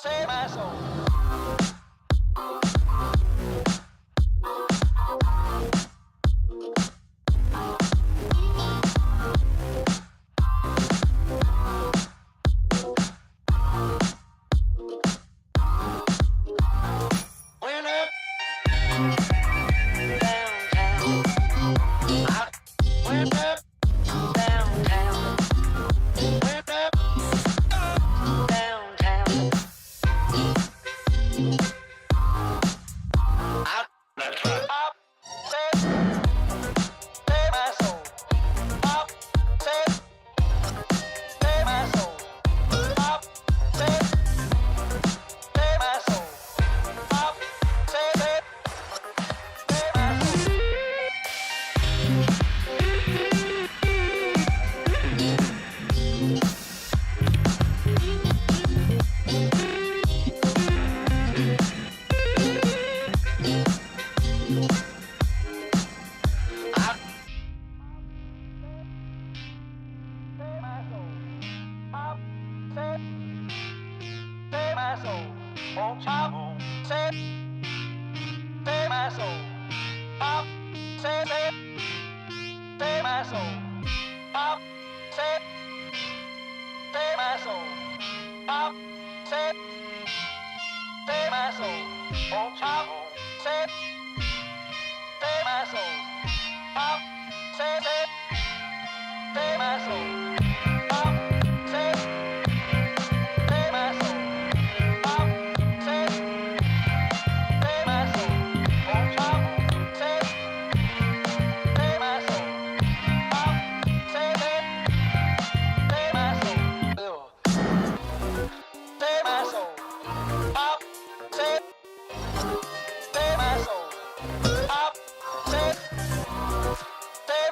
Save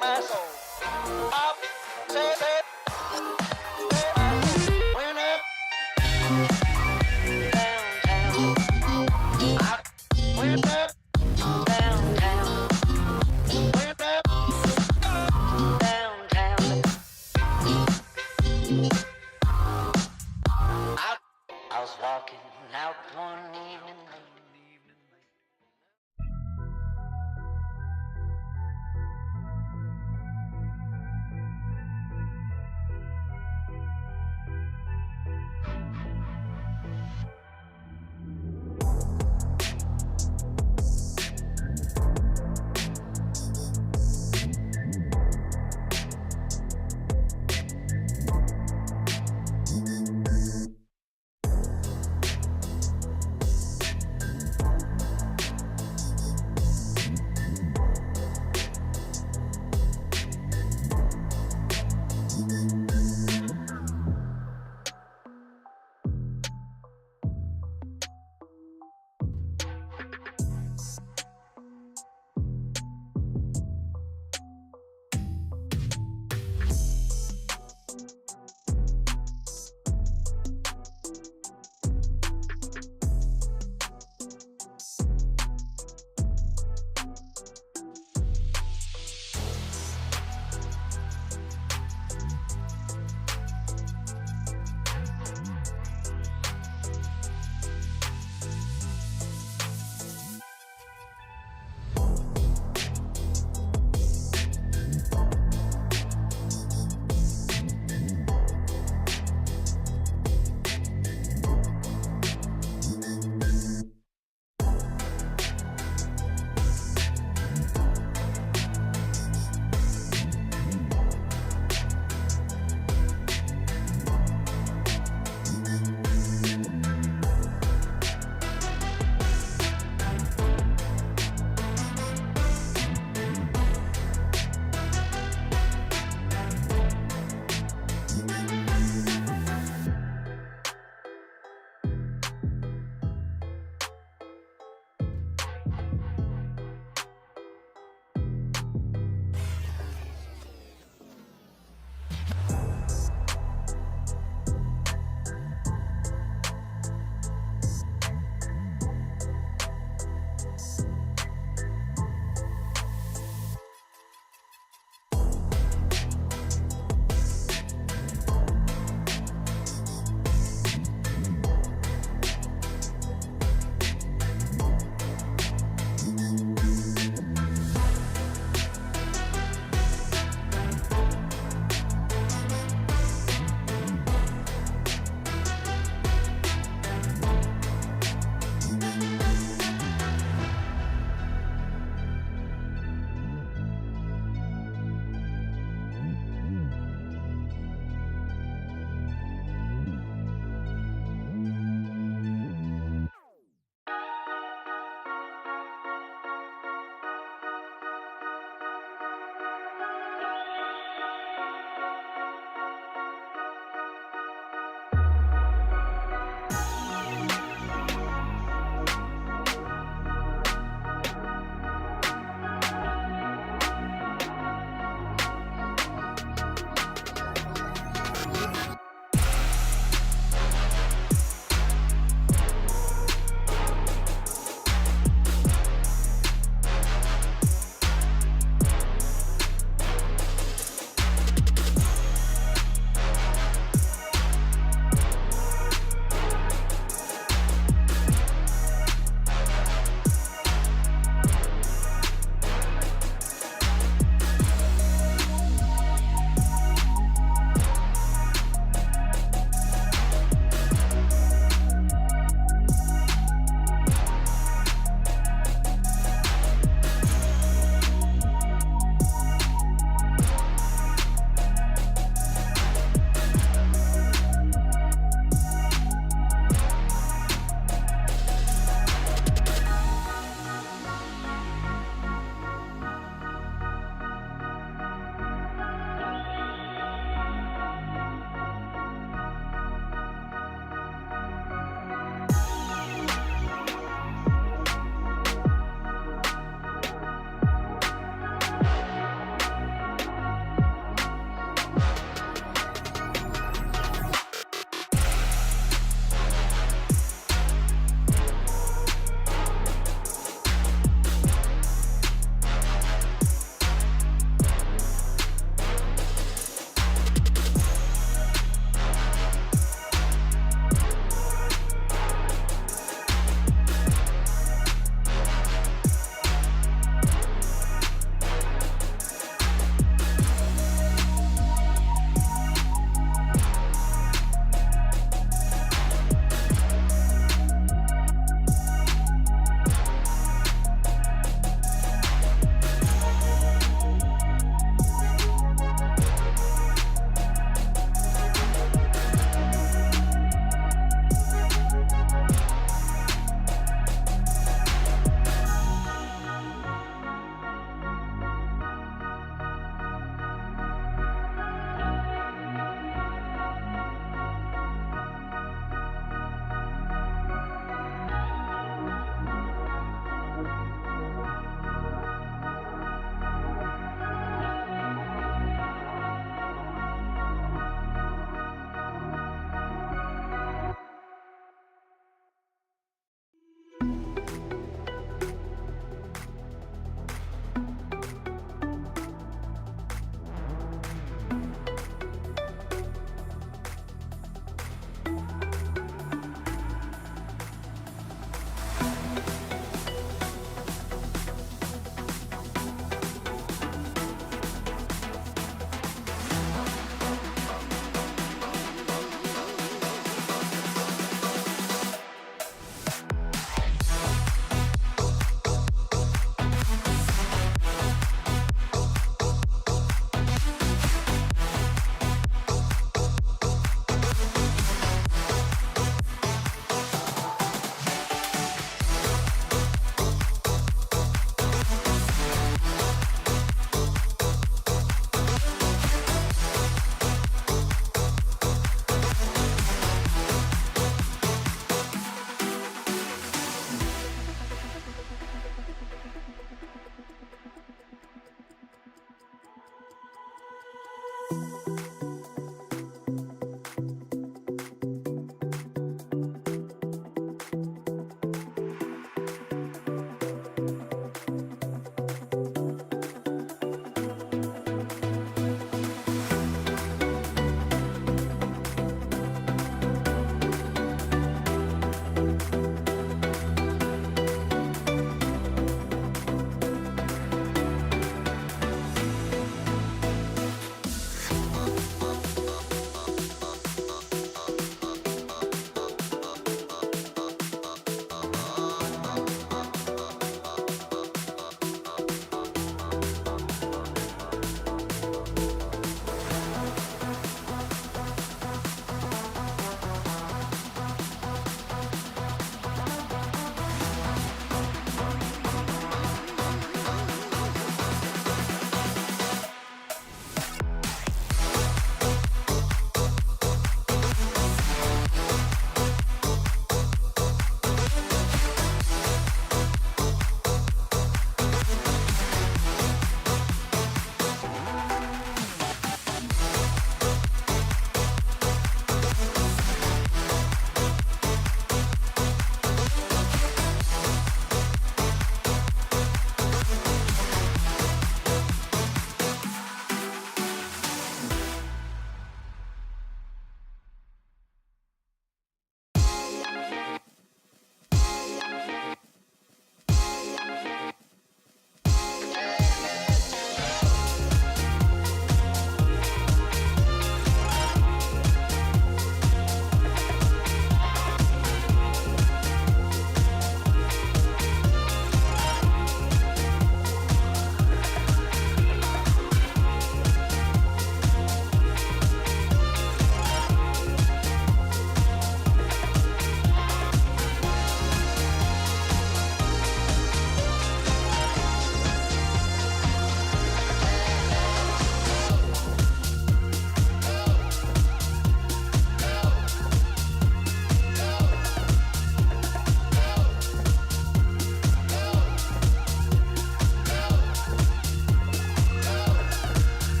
my soul.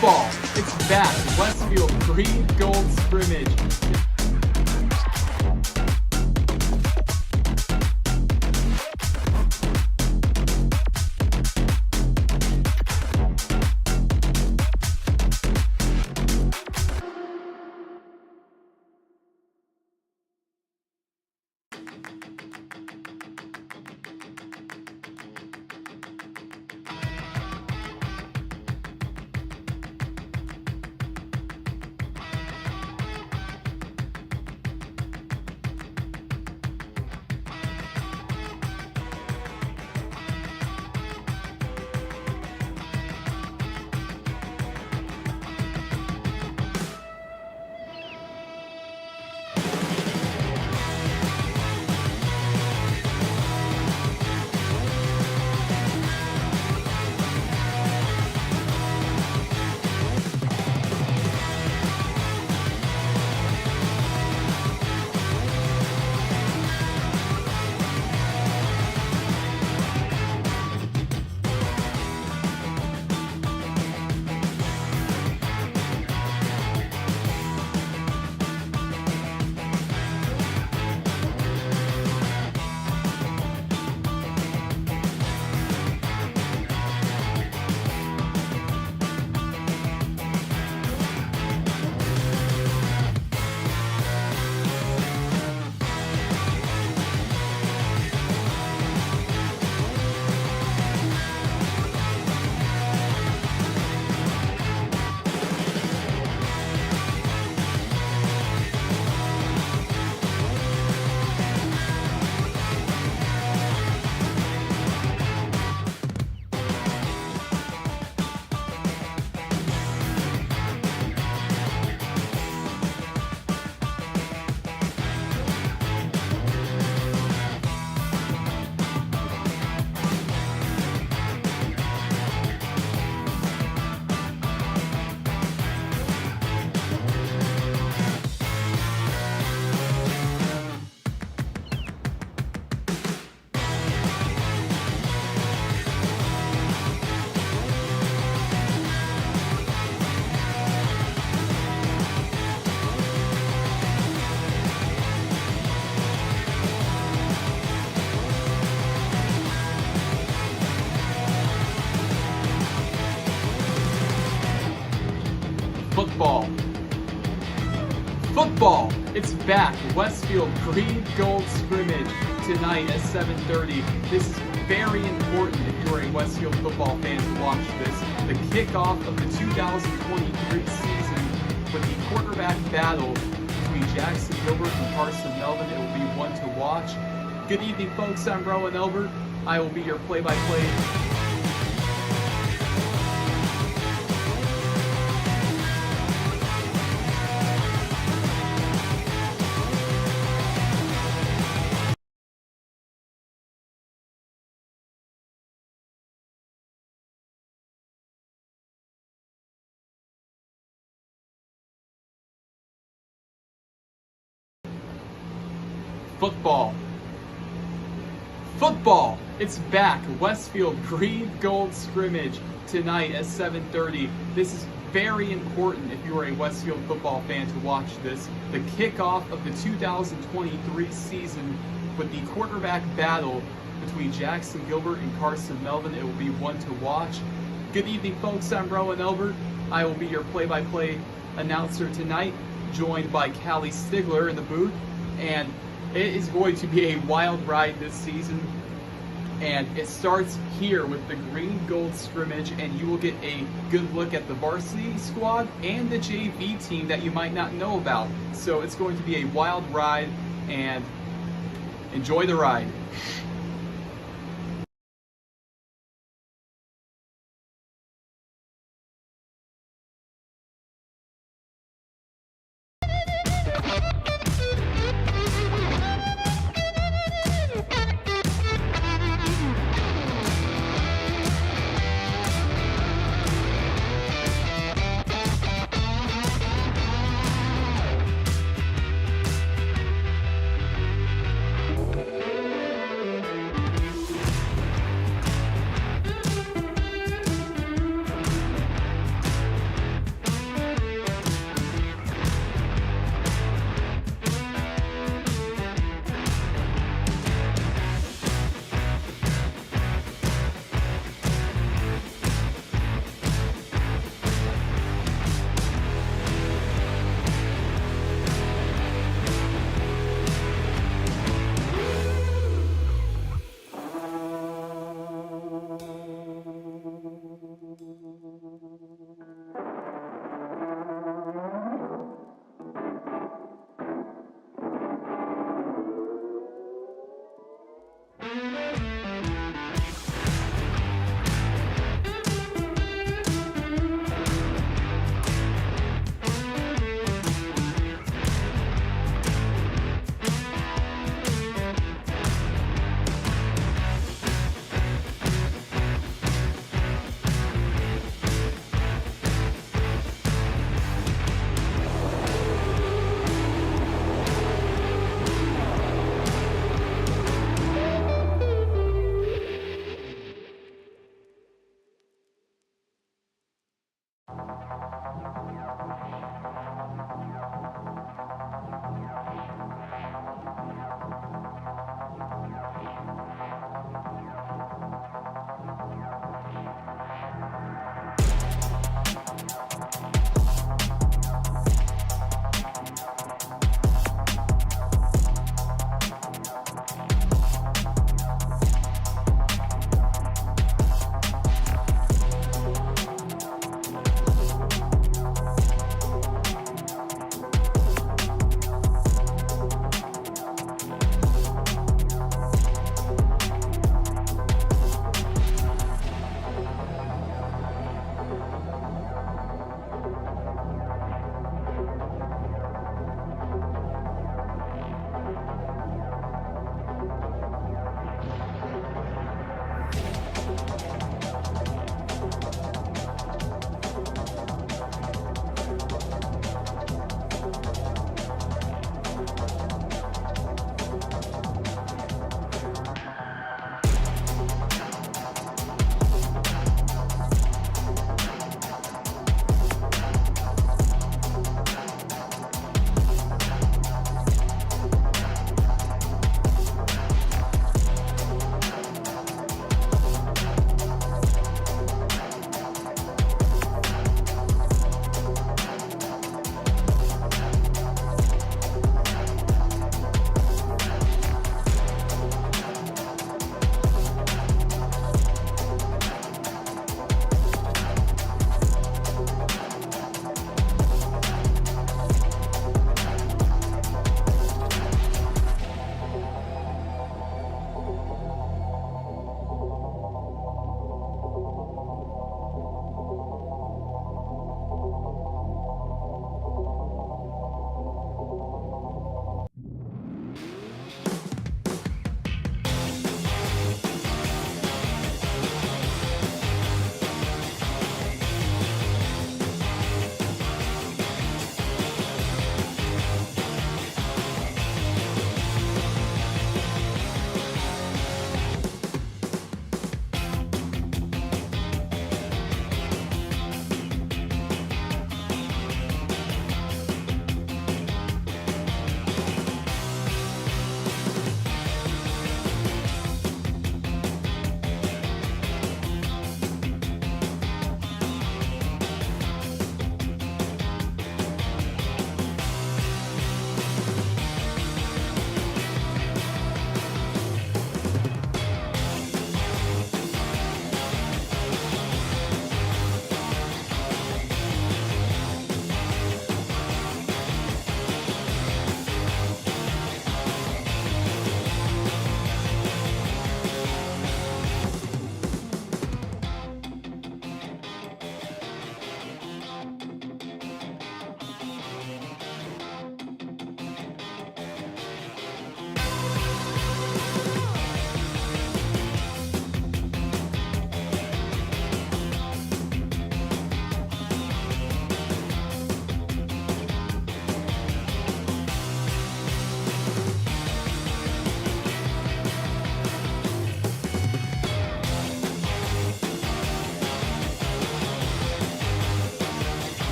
Football, it's back. Westfield Green Gold Scrimmage. Football. Football, it's back. Westfield Green Gold Scrimmage tonight at 7:30. This is very important if you're a Westfield football fan to watch this. The kickoff of the 2023 season with the quarterback battle between Jackson Gilbert and Carson Melvin. It will be one to watch. Good evening, folks. I'm Rowan Elbert. I will be your play-by-play. Football. Football, it's back. Westfield Green Gold Scrimmage tonight at 7:30. This is very important if you are a Westfield football fan to watch this. The kickoff of the 2023 season with the quarterback battle between Jackson Gilbert and Carson Melvin. It will be one to watch. Good evening, folks. I'm Rowan Elbert. I will be your play-by-play announcer tonight, joined by Callie Stigler in the booth. And it is going to be a wild ride this season, and it starts here with the Green Gold Scrimmage, and you will get a good look at the varsity squad and the JV team that you might not know about. So it's going to be a wild ride, and enjoy the ride.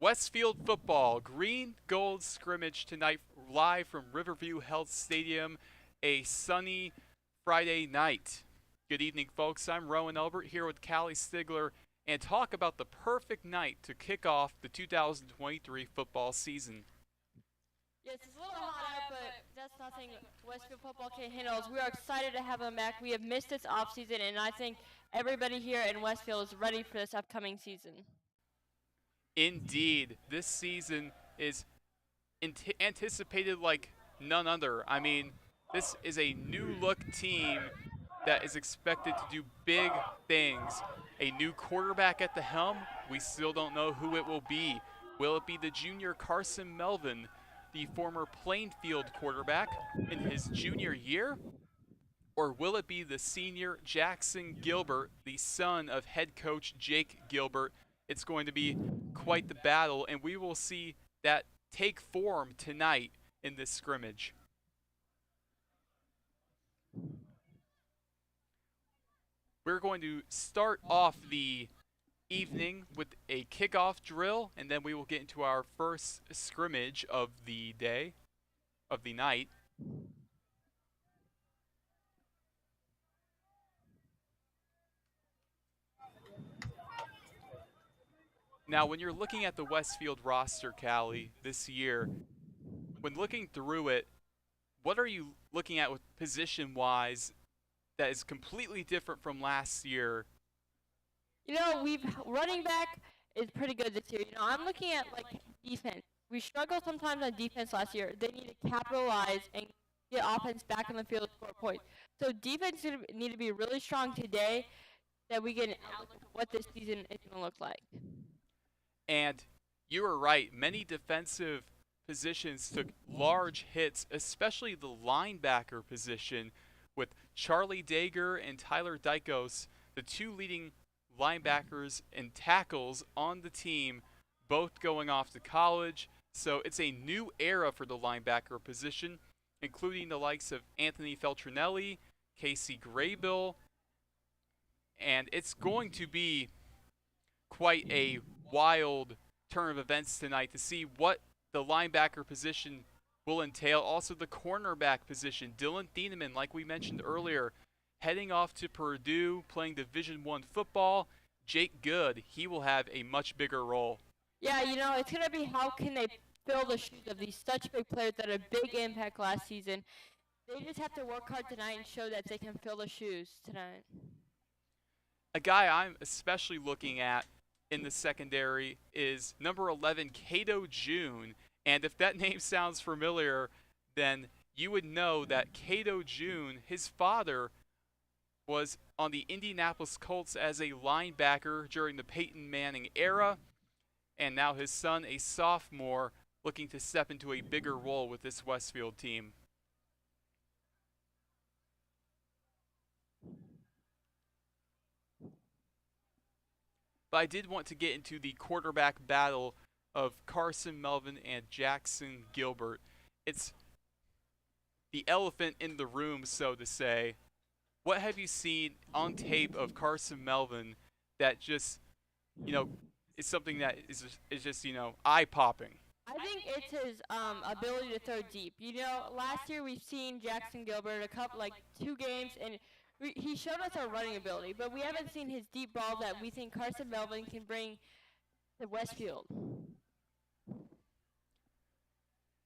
Westfield football, green gold scrimmage tonight, live from Riverview Health Stadium, a sunny Friday night. Good evening, folks. I'm Rowan Elbert here with Callie Stigler and talk about the perfect night to kick off the 2023 football season. Yes, it's a little hot out, but that's nothing Westfield football can handle. We are excited to have them back. We have missed this offseason, and I think everybody here in Westfield is ready for this upcoming season. Indeed, this season is anticipated like none other. I mean, this is a new look team that is expected to do big things. A new quarterback at the helm. We still don't know who it will be. Will it be the junior Carson Melvin, the former Plainfield quarterback, in his junior year? Or will it be the senior Jackson Gilbert, the son of head coach Jake Gilbert? It's going to be quite the battle, and we will see that take form tonight in this scrimmage. We're going to start off the evening with a kickoff drill, and then we will get into our first scrimmage of the day, of the night. Now, when you're looking at the Westfield roster, Callie, this year, when looking through it, what are you looking at with position-wise that is completely different from last year? We've running back is pretty good this year. I'm looking at like defense. We struggled sometimes on defense last year. They need to capitalize and get offense back on the field to score points. So defense need to be really strong today that we get an outlook of what this season is going to look like. And you were right. Many defensive positions took large hits, especially the linebacker position, with Charlie Dager and Tyler Dykos, the two leading linebackers and tackles on the team, both going off to college. So it's a new era for the linebacker position, including the likes of Anthony Feltrinelli, Casey Graybill, and it's going to be quite a wild turn of events tonight to see what the linebacker position will entail. Also the cornerback position, Dylan Thieneman, like we mentioned earlier, heading off to Purdue, playing Division I football. Jake Good, he will have a much bigger role. Yeah, it's going to be how can they fill the shoes of these such big players that had a big impact last season. They just have to work hard tonight and show that they can fill the shoes tonight. A guy I'm especially looking at in the secondary is number 11, Cato June. And if that name sounds familiar, then you would know that Cato June, his father, was on the Indianapolis Colts as a linebacker during the Peyton Manning era, and now his son, a sophomore, looking to step into a bigger role with this Westfield team. But I did want to get into the quarterback battle of Carson Melvin and Jackson Gilbert. It's the elephant in the room, so to say. What have you seen on tape of Carson Melvin that just, is something that is just, eye-popping? I think it's his ability to throw deep. Last year we've seen Jackson Gilbert a couple, like 2 games, and he showed us our running ability, but we haven't seen his deep ball that we think Carson Melvin can bring to Westfield.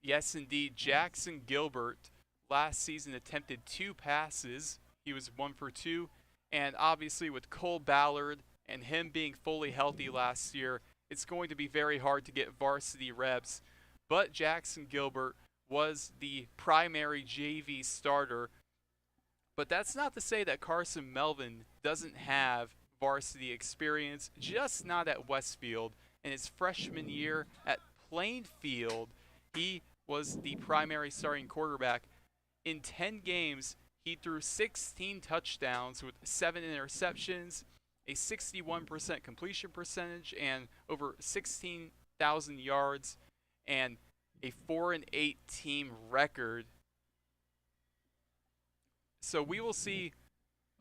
Yes, indeed. Jackson Gilbert last season attempted 2 passes. He was 1 for 2. And obviously with Cole Ballard and him being fully healthy last year, it's going to be very hard to get varsity reps. But Jackson Gilbert was the primary JV starter. But that's not to say that Carson Melvin doesn't have varsity experience, just not at Westfield. In his freshman year at Plainfield, he was the primary starting quarterback. In 10 games, he threw 16 touchdowns with 7 interceptions, a 61% completion percentage, and over 16,000 yards, and a 4-8 team record. So we will see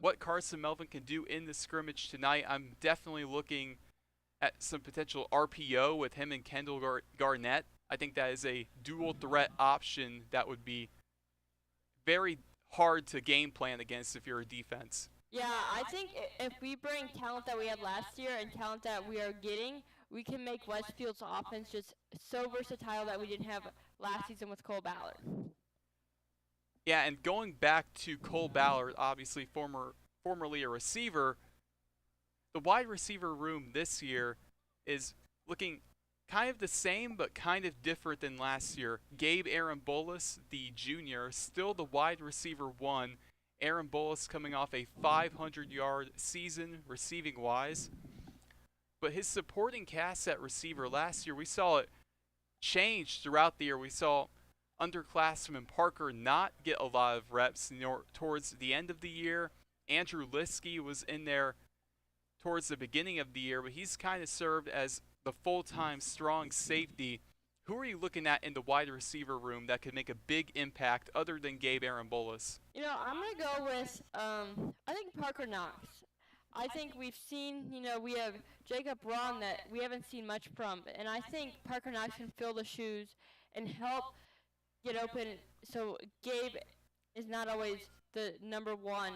what Carson Melvin can do in the scrimmage tonight. I'm definitely looking at some potential RPO with him and Kendall Garnett. I think that is a dual threat option that would be very hard to game plan against if you're a defense. Yeah, I think if we bring talent that we had last year and talent that we are getting, we can make Westfield's offense just so versatile that we didn't have last season with Cole Ballard. Yeah, and going back to Cole Ballard, obviously formerly a receiver, the wide receiver room this year is looking kind of the same but kind of different than last year. Gabe Arambolas, the junior, still the wide receiver one. Arambolas coming off a 500-yard season receiving wise. But his supporting cast at receiver last year, we saw it change throughout the year. We saw underclassman Parker not get a lot of reps towards the end of the year. Andrew Liskey was in there towards the beginning of the year, but he's kind of served as the full-time strong safety. Who are you looking at in the wide receiver room that could make a big impact other than Gabe Arambolas? You know, I'm going to go with, I think Parker Knox. I think we've seen, we have Jacob Braun that we haven't seen much from. And I think Parker Knox can fill the shoes and help get open so Gabe is not always the number one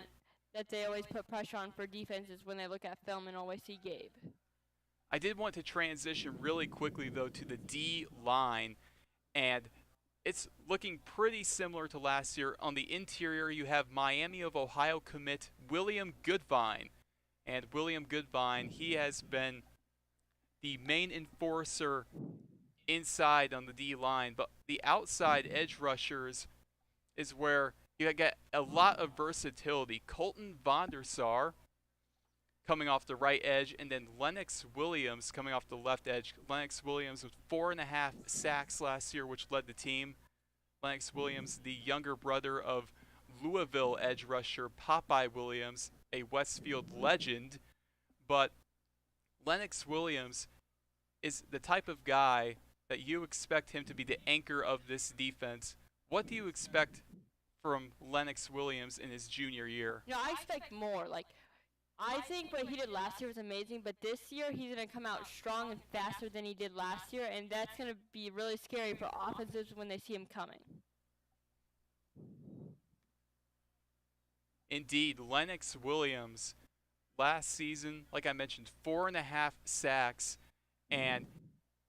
that they always put pressure on for defenses when they look at film and always see Gabe. I did want to transition really quickly, though, to the D line, and it's looking pretty similar to last year. On the interior, you have Miami of Ohio commit William Goodvine. And William Goodvine, he has been the main enforcer inside on the D line, but the outside edge rushers is where you get a lot of versatility. Colton Vondersar coming off the right edge, and then Lennox Williams coming off the left edge. Lennox Williams with 4.5 sacks last year, which led the team. Lennox Williams, the younger brother of Louisville edge rusher Popeye Williams, a Westfield legend. But Lennox Williams is the type of guy that you expect him to be the anchor of this defense. What do you expect from Lennox Williams in his junior year? I expect more. I think what he did last year was amazing, but this year he's going to come out strong and faster than he did last year, and that's going to be really scary for offenses when they see him coming. Indeed, Lennox Williams last season, like I mentioned, 4.5 sacks, and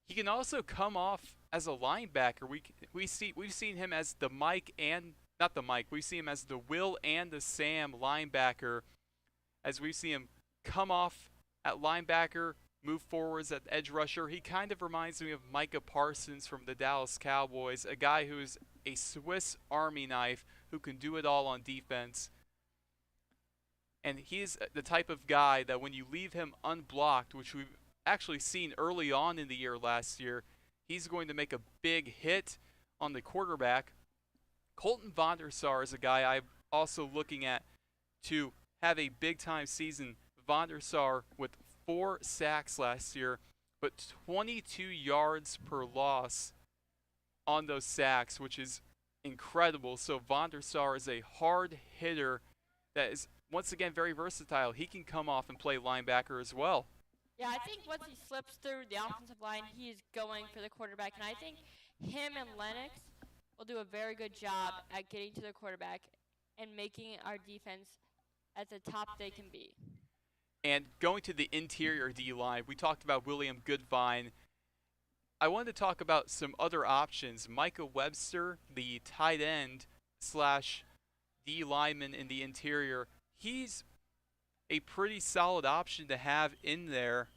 he can also come off as a linebacker. We've seen him as the we've seen him as the Will and the Sam linebacker, as we see him come off at linebacker, move forwards at edge rusher. He kind of reminds me of Micah Parsons from the Dallas Cowboys, a guy who is a Swiss Army knife who can do it all on defense. And he's the type of guy that when you leave him unblocked, which we've actually seen early on in the year last year, he's going to make a big hit on the quarterback. Colton Vondersar is a guy I'm also looking at to have a big-time season. Vondersar with 4 sacks last year, but 22 yards per loss on those sacks, which is incredible. So Vondersar is a hard hitter that is, once again, very versatile. He can come off and play linebacker as well. Yeah, I think once he slips through the offensive line, he is going for the quarterback, and I think him and Lennox will do a very good job at getting to the quarterback and making our defense at the top they can be. And going to the interior D-line, we talked about William Goodvine. I wanted to talk about some other options. Micah Webster, the tight end / D lineman in the interior, he's a pretty solid option to have in there.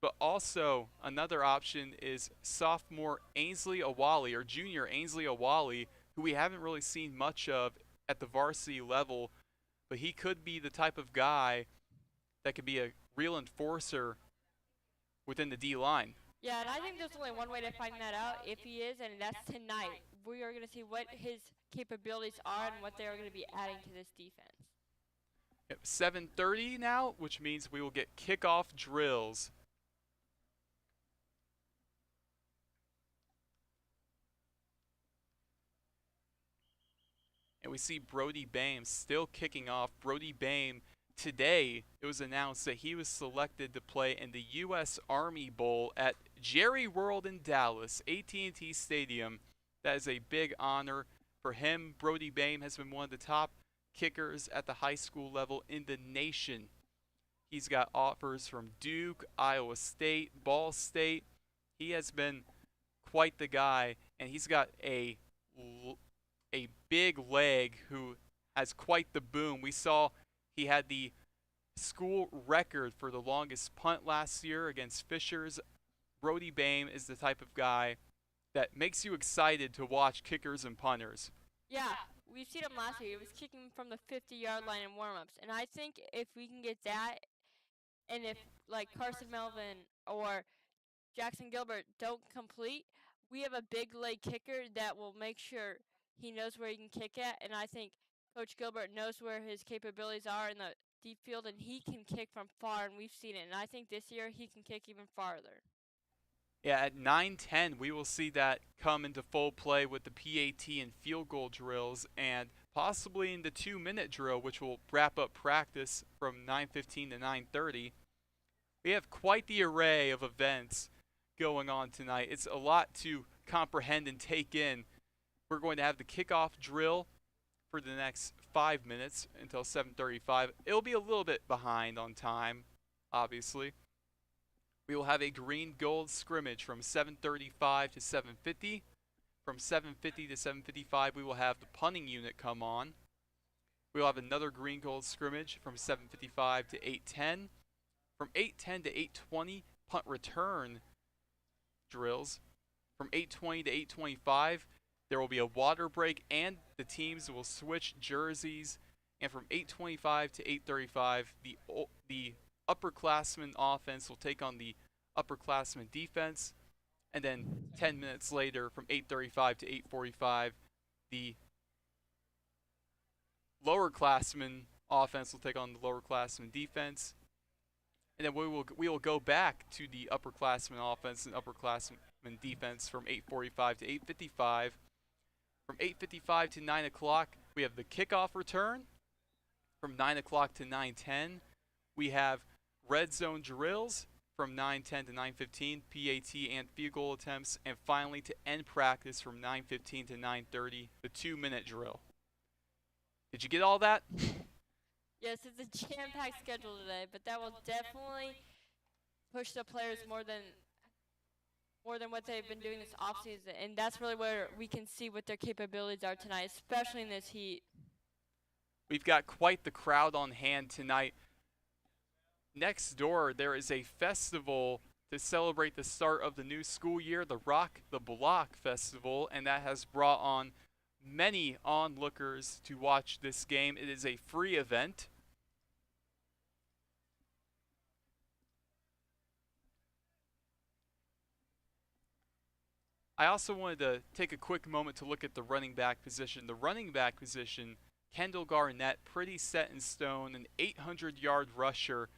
But also another option is sophomore Ainsley Awali, or junior Ainsley Awali, who we haven't really seen much of at the varsity level, but he could be the type of guy that could be a real enforcer within the D-line. Yeah, and I think there's only one way to find that out, if he is, and that's tonight. We are going to see what his capabilities are and what they are going to be adding to this defense. 7:30 now, which means we will get kickoff drills. And we see Brody Bame still kicking off. Brody Bame today it was announced that he was selected to play in the U.S. Army Bowl at Jerry World in Dallas, AT&T Stadium. That is a big honor for him. Brody Bame has been one of the top kickers at the high school level in the nation. He's got offers from Duke, Iowa State, Ball State. He has been quite the guy, and he's got a big leg who has quite the boom. We saw he had the school record for the longest punt last year against Fishers. Brody Bame is the type of guy that makes you excited to watch kickers and punters. Yeah, we've seen him last year. He was kicking from the 50-yard line in warm-ups, and I think if we can get that, and if like Carson Melvin or Jackson Gilbert don't complete, we have a big leg kicker that will make sure he knows where he can kick at, and I think Coach Gilbert knows where his capabilities are in the deep field, and he can kick from far, and we've seen it. And I think this year he can kick even farther. Yeah, at 9:10, we will see that come into full play with the PAT and field goal drills, and possibly in the 2-minute drill, which will wrap up practice from 9:15 to 9:30. We have quite the array of events going on tonight. It's a lot to comprehend and take in. We're going to have the kickoff drill for the next 5 minutes until 7:35. It'll be a little bit behind on time, obviously. We will have a green gold scrimmage from 7:35 to 7:50. From 7:50 to 7:55, we will have the punting unit come on. We will have another green gold scrimmage from 7:55 to 8:10. From 8:10 to 8:20, punt return drills. From 8:20 to 8:25, there will be a water break and the teams will switch jerseys. And from 8:25 to 8:35, the upperclassmen offense will take on the upperclassmen defense. And then 10 minutes later, from 8:35 to 8:45, the lowerclassmen offense will take on the lowerclassmen defense. And then we will go back to the upperclassmen offense and upperclassmen defense from 8:45 to 8:55. From 8:55 to 9 o'clock, we have the kickoff return. From 9 o'clock to 9:10, we have red zone drills. From 9:10 to 9:15, PAT and field goal attempts. And finally, to end practice from 9:15 to 9:30, the 2-minute drill. Did you get all that? Yes, it's a jam-packed schedule today, but that will definitely push the players more than what they've been doing this offseason, and that's really where we can see what their capabilities are tonight, especially in this heat. We've got quite the crowd on hand tonight. Next door, there is a festival to celebrate the start of the new school year, the Rock the Block Festival, and that has brought on many onlookers to watch this game. It is a free event. I also wanted to take a quick moment to look at the running back position. The running back position, Kendall Garnett, pretty set in stone, an 800-yard rusher,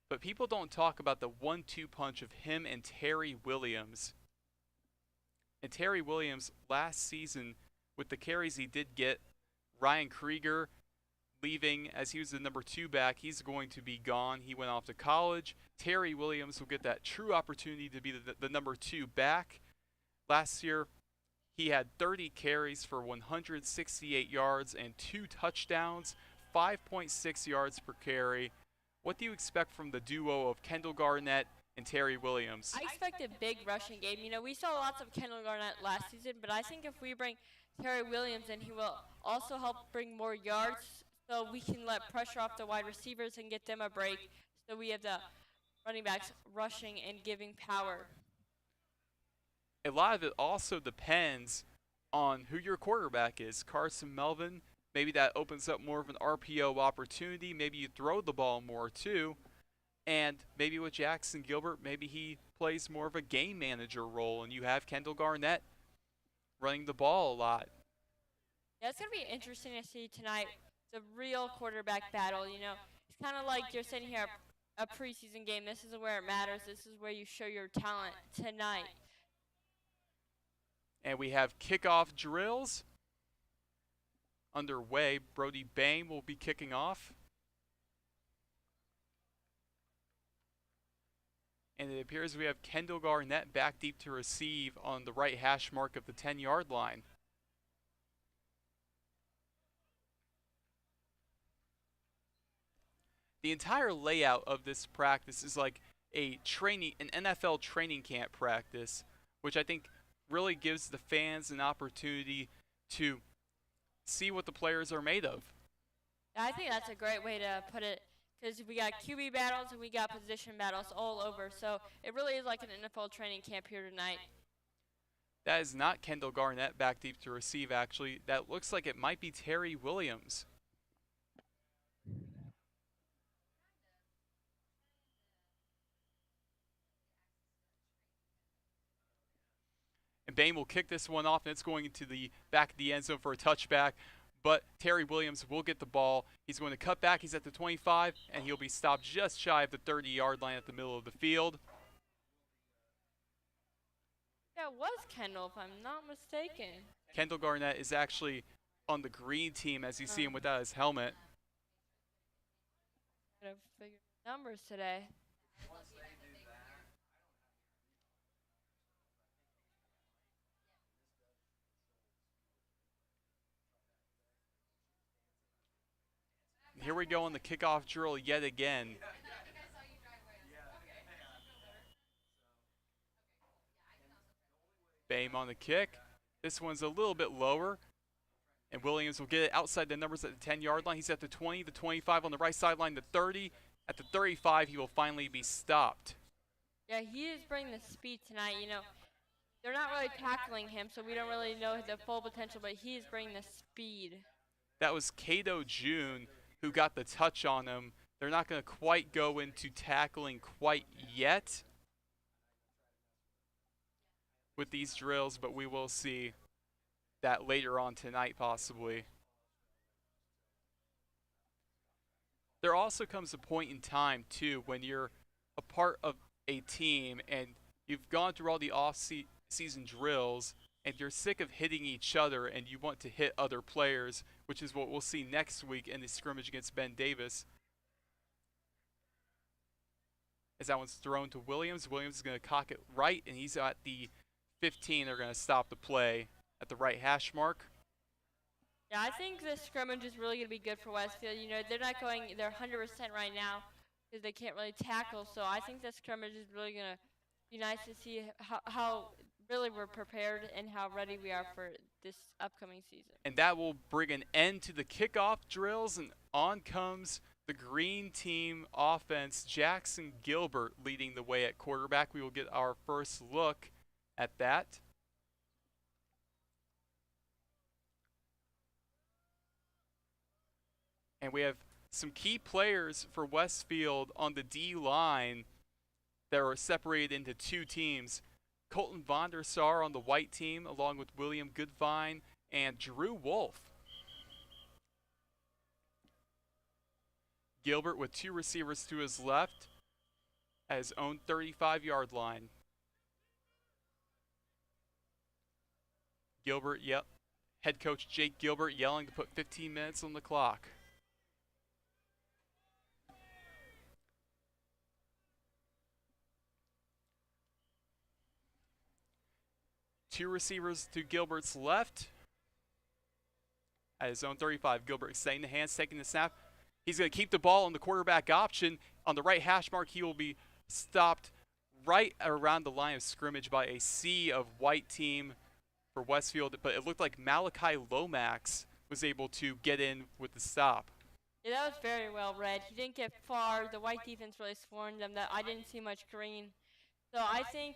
but people don't talk about the 1-2 punch of him and Terry Williams. And Terry Williams last season, with the carries he did get, Ryan Krieger leaving as he was the number 2 back. He's going to be gone. He went off to college. Terry Williams will get that true opportunity to be the number 2 back. Last year, he had 30 carries for 168 yards and 2 touchdowns, 5.6 yards per carry. What do you expect from the duo of Kendall Garnett and Terry Williams? I expect a big rushing game. You know, we saw lots of Kendall Garnett last season, but I think if we bring Terry Williams in, he will also help bring more yards so we can let pressure off the wide receivers and get them a break so we have the running backs rushing and giving power. A lot of it also depends on who your quarterback is. Carson Melvin, maybe that opens up more of an RPO opportunity. Maybe you throw the ball more too. And maybe with Jackson Gilbert, maybe he plays more of a game manager role and you have Kendall Garnett running the ball a lot. Yeah, it's going to be interesting to see tonight. It's a real quarterback battle, you know. It's kind of like you're sitting here a preseason game. This is where it matters. This is where you show your talent tonight. And we have kickoff drills underway. Brody Bame will be kicking off. And it appears we have Kendall Garnett back deep to receive on the right hash mark of the 10-yard line. The entire layout of this practice is like an NFL training camp practice, which I think really gives the fans an opportunity to see what the players are made of. I think that's a great way to put it, because we got QB battles and we got position battles all over. So it really is like an NFL training camp here tonight. That is not Kendall Garnett back deep to receive, actually. That looks like it might be Terry Williams. And Bain will kick this one off, and it's going into the back of the end zone for a touchback. But Terry Williams will get the ball. He's going to cut back. He's at the 25, and he'll be stopped just shy of the 30-yard line at the middle of the field. That was Kendall, if I'm not mistaken. Kendall Garnett is actually on the green team, as you see him without his helmet. Gotta figure numbers today. Here we go on the kickoff drill yet again. Bame on the kick. This one's a little bit lower. And Williams will get it outside the numbers at the 10-yard line. He's at the 20, the 25 on the right sideline, the 30. At the 35, he will finally be stopped. Yeah, he is bringing the speed tonight. You know, they're not really tackling him, so we don't really know the full potential, but he is bringing the speed. That was Cato June who got the touch on him. They're not going to quite go into tackling quite yet with these drills, but we will see that later on tonight possibly. There also comes a point in time too when you're a part of a team and you've gone through all the off-season drills and you're sick of hitting each other and you want to hit other players, which is what we'll see next week in the scrimmage against Ben Davis. As that one's thrown to Williams, Williams is going to cock it right, and he's at the 15. They're going to stop the play at the right hash mark. Yeah, I think this scrimmage is really going to be good for Westfield. You know, they're 100% right now because they can't really tackle. So I think this scrimmage is really going to be nice to see how really we're prepared and how ready we are for this upcoming season. And that will bring an end to the kickoff drills, and on comes the green team offense. Jackson Gilbert leading the way at quarterback. We will get our first look at that. And we have some key players for Westfield on the D-line that are separated into two teams. Colton Vondersar on the white team, along with William Goodvine and Drew Wolf. Gilbert with two receivers to his left at his own 35-yard line. Gilbert, head coach Jake Gilbert yelling to put 15 minutes on the clock. Two receivers to Gilbert's left at his own 35. Gilbert extending the hands, taking the snap. He's going to keep the ball on the quarterback option. On the right hash mark, he will be stopped right around the line of scrimmage by a sea of white team for Westfield. But it looked like Malachi Lomax was able to get in with the stop. Yeah, that was very well read. He didn't get far. The white defense really swarmed them. I didn't see much green. So I think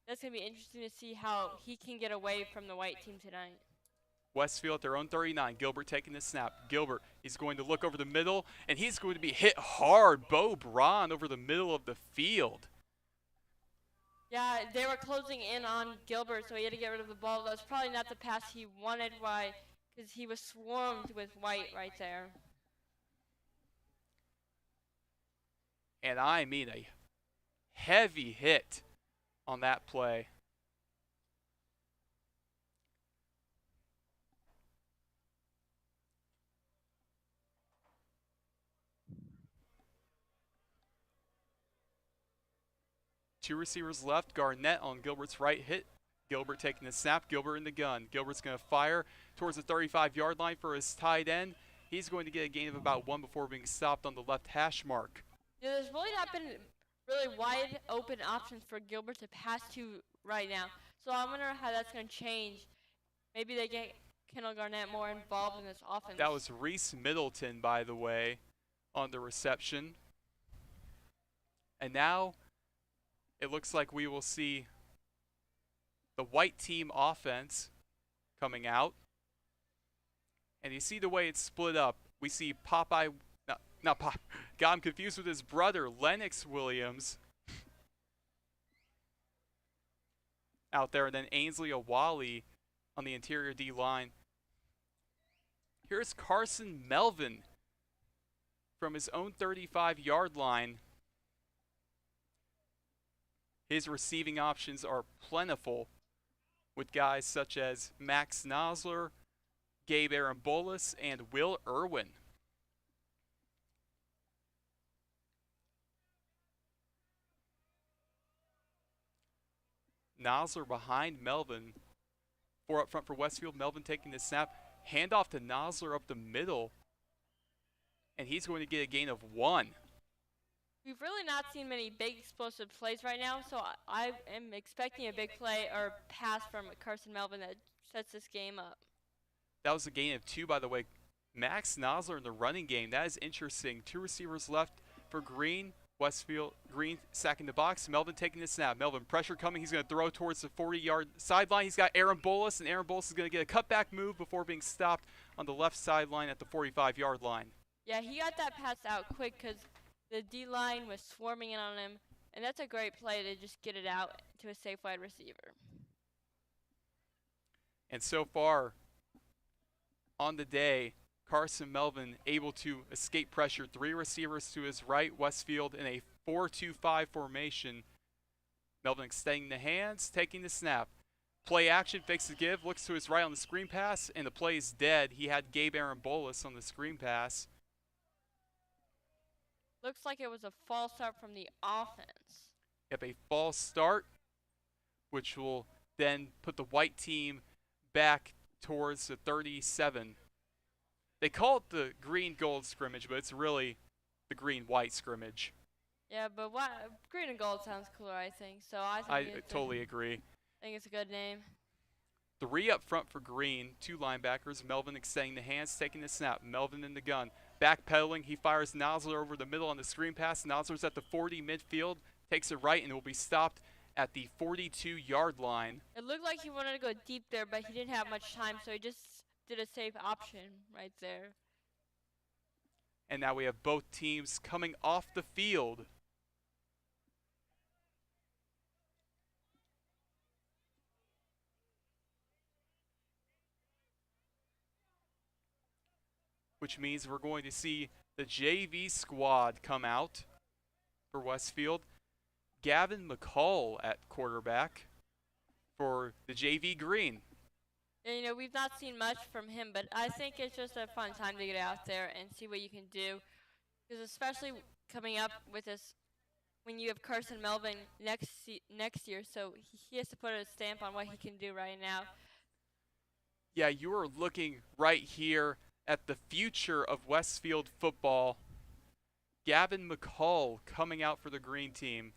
that's going to be interesting to see how he can get away from the white team tonight. Westfield at their own 39. Gilbert taking the snap. Gilbert, he's going to look over the middle, and he's going to be hit hard. Bo Braun over the middle of the field. Yeah, they were closing in on Gilbert, so he had to get rid of the ball. That was probably not the pass he wanted. Why? Because he was swarmed with white right there. And I mean a heavy hit on that play. Two receivers left. Garnett on Gilbert's right hit. Gilbert taking the snap. Gilbert in the gun. Gilbert's going to fire towards the 35-yard line for his tight end. He's going to get a gain of about 1 before being stopped on the left hash mark. Yeah, there's really not been really wide open options for Gilbert to pass to right now. So I wonder how that's going to change. Maybe they get Kendall Garnett more involved in this offense. That was Reese Middleton, by the way, on the reception. And now it looks like we will see the white team offense coming out. And you see the way it's split up. We see Popeye, not Pop, got him confused with his brother, Lennox Williams, out there. And then Ainsley Awali on the interior D line. Here's Carson Melvin from his own 35-yard line. His receiving options are plentiful with guys such as Max Nosler, Gabe Arambolis, and Will Irwin. Nosler behind Melvin. 4 up front for Westfield. Melvin taking the snap. Handoff to Nosler up the middle. And he's going to get a gain of 1. We've really not seen many big explosive plays right now, so I am expecting a big play or pass from Carson Melvin that sets this game up. That was a gain of 2, by the way. Max Nosler in the running game. That is interesting. 2 receivers left for Green. Westfield, Green sacking the box. Melvin taking the snap. Melvin, pressure coming. He's going to throw towards the 40-yard sideline. He's got Arambolis, and Arambolis is going to get a cutback move before being stopped on the left sideline at the 45-yard line. Yeah, he got that pass out quick because the D-line was swarming in on him, and that's a great play to just get it out to a safe wide receiver. And so far on the day, Carson Melvin able to escape pressure. 3 receivers to his right. Westfield in a 4-2-5 formation. Melvin extending the hands, taking the snap. Play action, fakes the give, looks to his right on the screen pass, and the play is dead. He had Gabe Arambolis on the screen pass. Looks like it was a false start from the offense. Yep, a false start, which will then put the white team back towards the 37. They call it the green-gold scrimmage, but it's really the green-white scrimmage. Yeah, but green and gold sounds cooler, I think. So I totally agree. I think it's a good name. 3 up front for Green, 2 linebackers. Melvin extending the hands, taking the snap. Melvin in the gun. Backpedaling, he fires Nosler over the middle on the screen pass. Nosler's at the 40 midfield, takes it right, and will be stopped at the 42-yard line. It looked like he wanted to go deep there, but he didn't have much time, so he just did a safe option right there. And now we have both teams coming off the field. Which means we're going to see the JV squad come out for Westfield. Gavin McCall at quarterback for the JV Green. And, you know, we've not seen much from him, but I think it's just a fun time to get out there and see what you can do. Because especially coming up with this, when you have Carson Melvin next year, so he has to put a stamp on what he can do right now. Yeah, you are looking right here at the future of Westfield football. Gavin McCall coming out for the green team.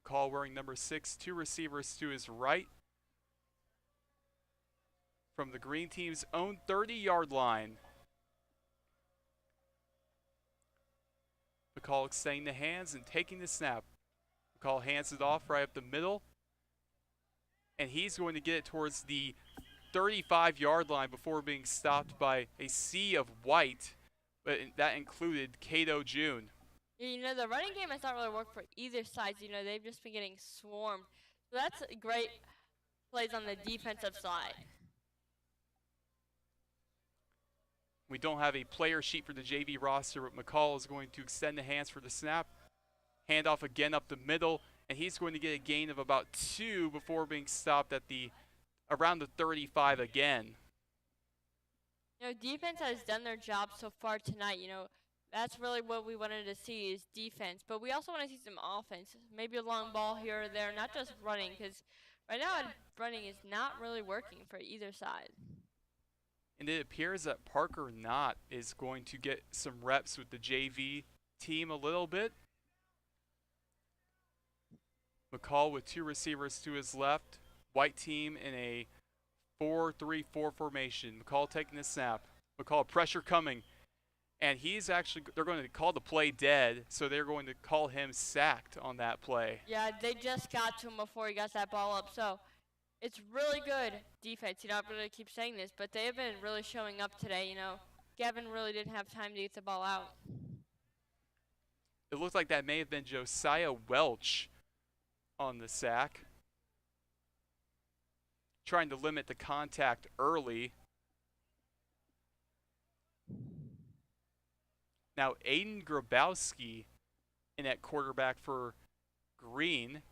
McCall wearing number 6, 2 receivers to his right. From the green team's own 30-yard line. McCall extending the hands and taking the snap. McCall hands it off right up the middle. And he's going to get it towards the 35-yard line before being stopped by a sea of white. But that included Cato June. You know, the running game has not really worked for either side. You know, they've just been getting swarmed. So that's great plays on the defensive side. We don't have a player sheet for the JV roster, but McCall is going to extend the hands for the snap. Handoff again up the middle, and he's going to get a gain of about 2 before being stopped at the around the 35 again. Defense has done their job so far tonight. That's really what we wanted to see is defense. But we also want to see some offense. Maybe a long ball here or there, not just running, because right now running is not really working for either side. And it appears that Parker Knott is going to get some reps with the JV team a little bit. McCall with 2 receivers to his left. White team in a 4-3-4 formation. McCall taking the snap. McCall pressure coming. And they're going to call the play dead, so they're going to call him sacked on that play. Yeah, they just got to him before he got that ball up. So it's really good defense. I'm going to keep saying this, but they have been really showing up today. Gavin really didn't have time to get the ball out. It looked like that may have been Josiah Welch on the sack. Trying to limit the contact early. Now Aiden Grabowski in at quarterback for Green.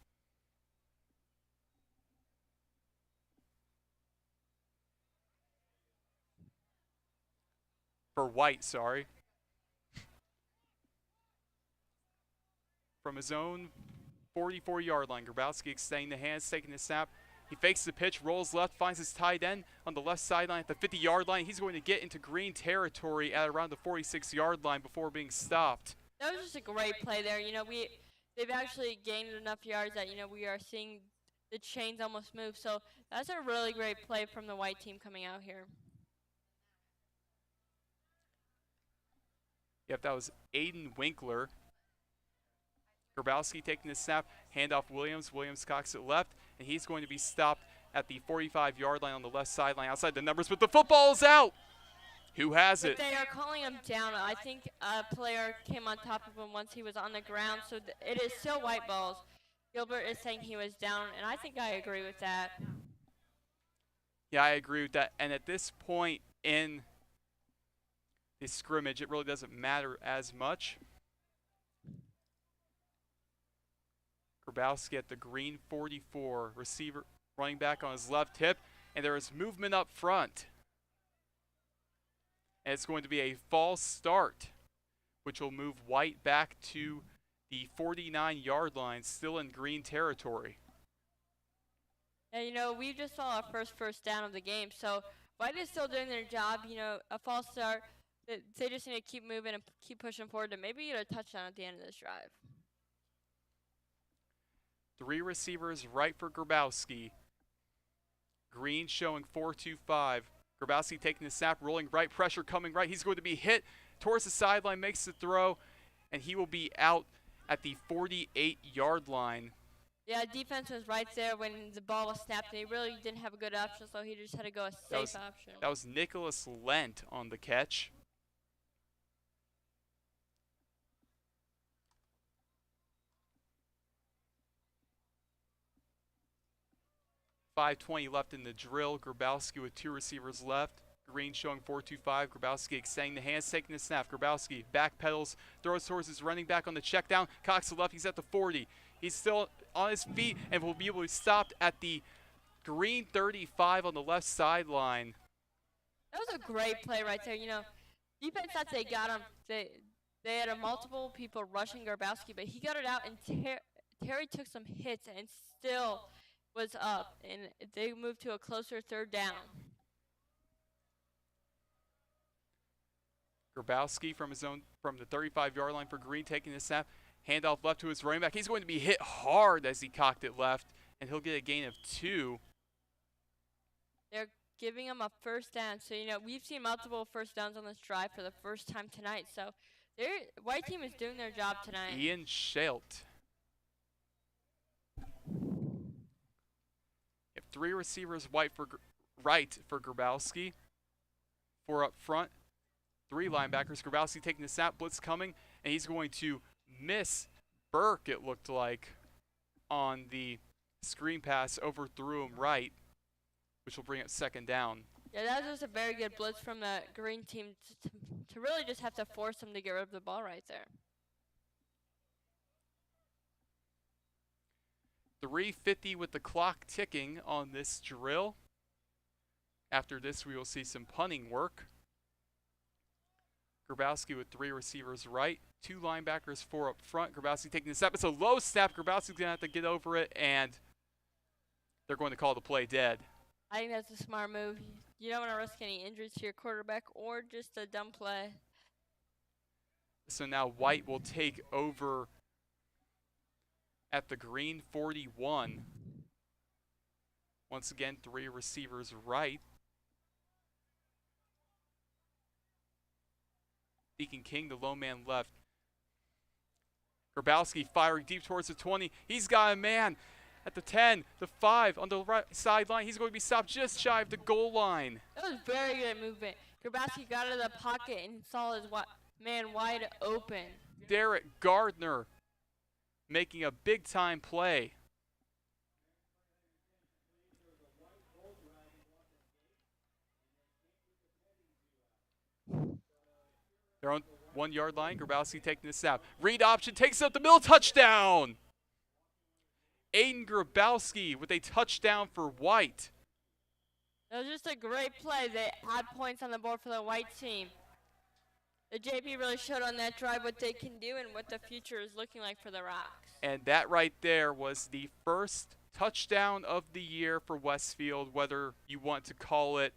For White, sorry. From his own 44-yard line, Grabowski extending the hands, taking the snap. He fakes the pitch, rolls left, finds his tight end on the left sideline at the 50-yard line. He's going to get into Green territory at around the 46-yard line before being stopped. That was just a great play there. They've actually gained enough yards that, we are seeing the chains almost move. So that's a really great play from the white team coming out here. Yep, that was Aiden Winkler. Grabowski taking the snap, handoff Williams. Williams cocks it left, and he's going to be stopped at the 45-yard line on the left sideline outside the numbers, but the football is out. Who has it? They are calling him down. I think a player came on top of him once he was on the ground, so it is still white balls. Gilbert is saying he was down, and I think I agree with that. Yeah, I agree with that. And at this point in the scrimmage, it really doesn't matter as much. Grabowski at the Green 44, receiver, running back on his left hip, and there is movement up front. And it's going to be a false start, which will move White back to the 49-yard line, still in Green territory. Yeah, we just saw our first down of the game, so White is still doing their job. A false start. They just need to keep moving and keep pushing forward to maybe get a touchdown at the end of this drive. 3 receivers right for Grabowski. Green showing 4-2-5. Grabowski taking the snap, rolling right, pressure coming right. He's going to be hit towards the sideline, makes the throw, and he will be out at the 48-yard line. Yeah, defense was right there when the ball was snapped, and he really didn't have a good option, so he just had to go a safe option. That was Nicholas Lent on the catch. .520 left in the drill. Grabowski with 2 receivers left. Green showing 4-2-5. Grabowski extending the hands, taking the snap. Grabowski backpedals, throws towards his running back on the check down. Cocks the left. He's at the 40. He's still on his feet and will be able to be stopped at the Green 35 on the left sideline. That was a great play right there. Defense thought they got him. They had multiple people rushing Grabowski, but he got it out, and Terry took some hits and still was up, and they moved to a closer 3rd down. Grabowski from the 35-yard line for Green, taking the snap, handoff left to his running back. He's going to be hit hard as he cocked it left, and he'll get a gain of 2. They're giving him a 1st down. So we've seen multiple 1st downs on this drive for the first time tonight. So their white team is doing their job tonight. Ian Schelt. 3 receivers right for Grabowski. 4 up front. 3 linebackers. Grabowski taking the snap, blitz coming, and he's going to miss Burke, it looked like, on the screen pass, overthrew him right, which will bring it 2nd down. Yeah, that was just a very good blitz from the Green team to really just have to force them to get rid of the ball right there. 3:50 with the clock ticking on this drill. After this, we will see some punting work. Grabowski with 3 receivers right, 2 linebackers, 4 up front. Grabowski taking the snap. It's a low snap. Grabowski's going to have to get over it, and they're going to call the play dead. I think that's a smart move. You don't want to risk any injuries to your quarterback or just a dumb play. So now White will take over at the green 41. Once again, 3 receivers right. Deacon King, the low man left. Grabowski firing deep towards the 20. He's got a man at the 10, the 5, on the right sideline. He's going to be stopped just shy of the goal line. That was very good movement. Grabowski got out of the pocket and saw his man wide open. Derek Gardner making a big-time play. They're on 1 yard line. Grabowski taking the snap. Read option, takes up the middle, touchdown! Aiden Grabowski with a touchdown for White. It was just a great play. They had points on the board for the White team. The JP really showed on that drive what they can do and what the future is looking like for the Rocks. And that right there was the first touchdown of the year for Westfield, whether you want to call it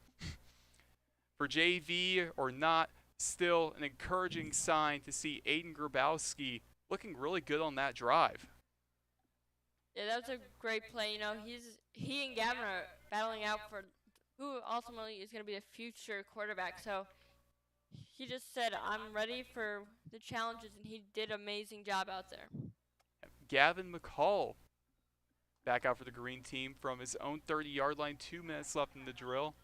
for JV or not. Still an encouraging sign to see Aiden Grabowski looking really good on that drive. Yeah, that was a great play. You know, he and Gavin are battling out for who ultimately is going to be the future quarterback. So he just said, I'm ready for the challenges, and he did an amazing job out there. Gavin McCall back out for the green team from his own 30-yard line. 2 minutes left in the drill.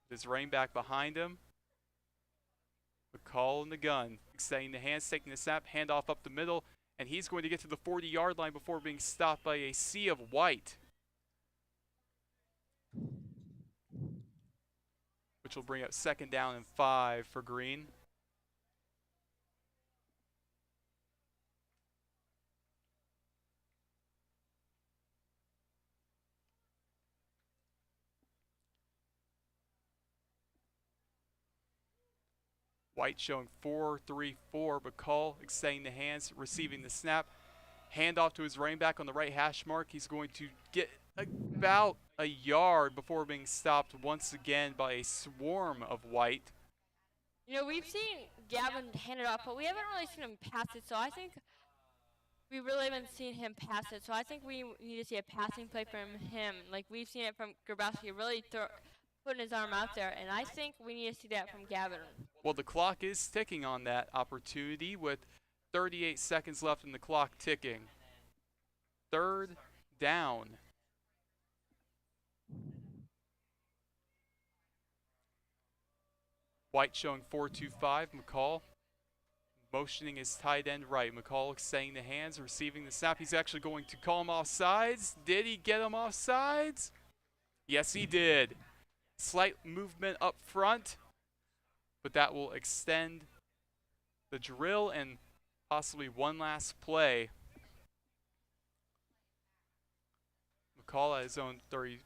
His running back behind him. McCall in the gun, extending the hands, taking the snap, handoff up the middle, and he's going to get to the 40-yard line before being stopped by a sea of White, which will bring up 2nd down and 5 for Green. White showing 4-3-4. McCall extending the hands, receiving the snap. Handoff to his running back on the right hash mark. He's going to get about a yard before being stopped once again by a swarm of White. You know, we've seen Gavin hand it off, but we haven't really seen him pass it. So I think we really haven't seen him pass it. So I think we need to see a passing play from him. Like we've seen it from Grabowski, really putting his arm out there, and I think we need to see that from Gavin. Well, the clock is ticking on that opportunity with 38 seconds left in the clock ticking. 3rd down. White showing 4-2-5. McCall motioning his tight end right. McCall extending the hands, receiving the snap. He's actually going to call him offsides. Did he get him offsides? Yes, he did. Slight movement up front, but that will extend the drill and possibly one last play. McCall at his own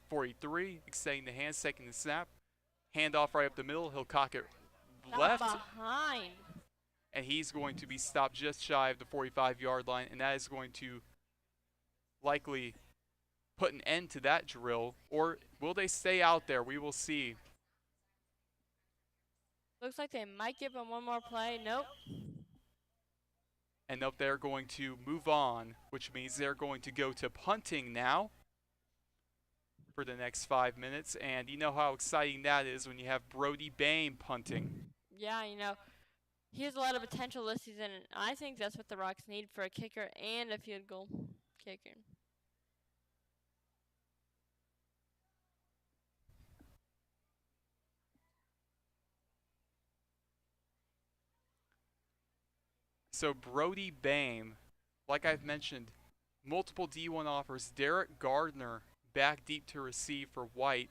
43, extending the hands, taking the snap. Handoff right up the middle. He'll cock it left. Behind. And he's going to be stopped just shy of the 45-yard line, and that is going to likely put an end to that drill. Or will they stay out there? We will see. Looks like they might give him one more play. Nope. And nope, they're going to move on, which means they're going to go to punting now for the next 5 minutes. And you know how exciting that is when you have Brody Bain punting. Yeah, you know, he has a lot of potential this season, and I think that's what the Rocks need for a kicker and a field goal kicker. So Brody Bain, like I've mentioned, multiple D1 offers. Derek Gardner back deep to receive for White.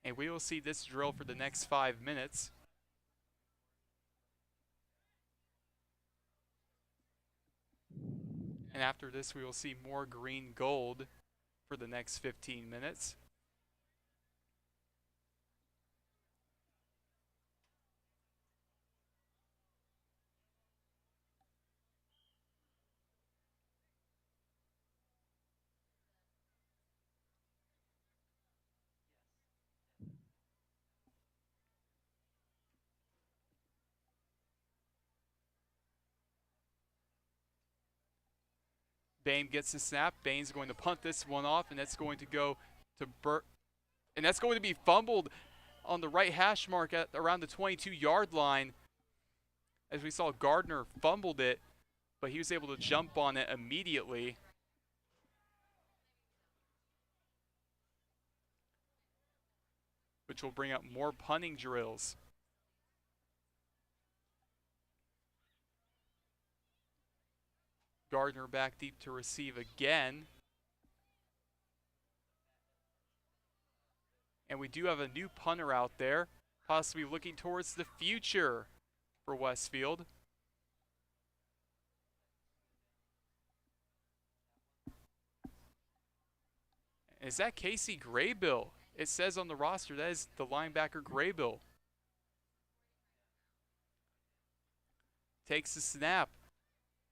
And we will see this drill for the next 5 minutes. And after this, we will see more green gold for the next 15 minutes. Bain gets the snap. Bain's going to punt this one off, and that's going to go to Burt. And that's going to be fumbled on the right hash mark at around the 22-yard line. As we saw, Gardner fumbled it, but he was able to jump on it immediately. Which will bring up more punting drills. Gardner back deep to receive again. And we do have a new punter out there, possibly looking towards the future for Westfield. Is that Casey Graybill? It says on the roster that is the linebacker Graybill. Takes the snap.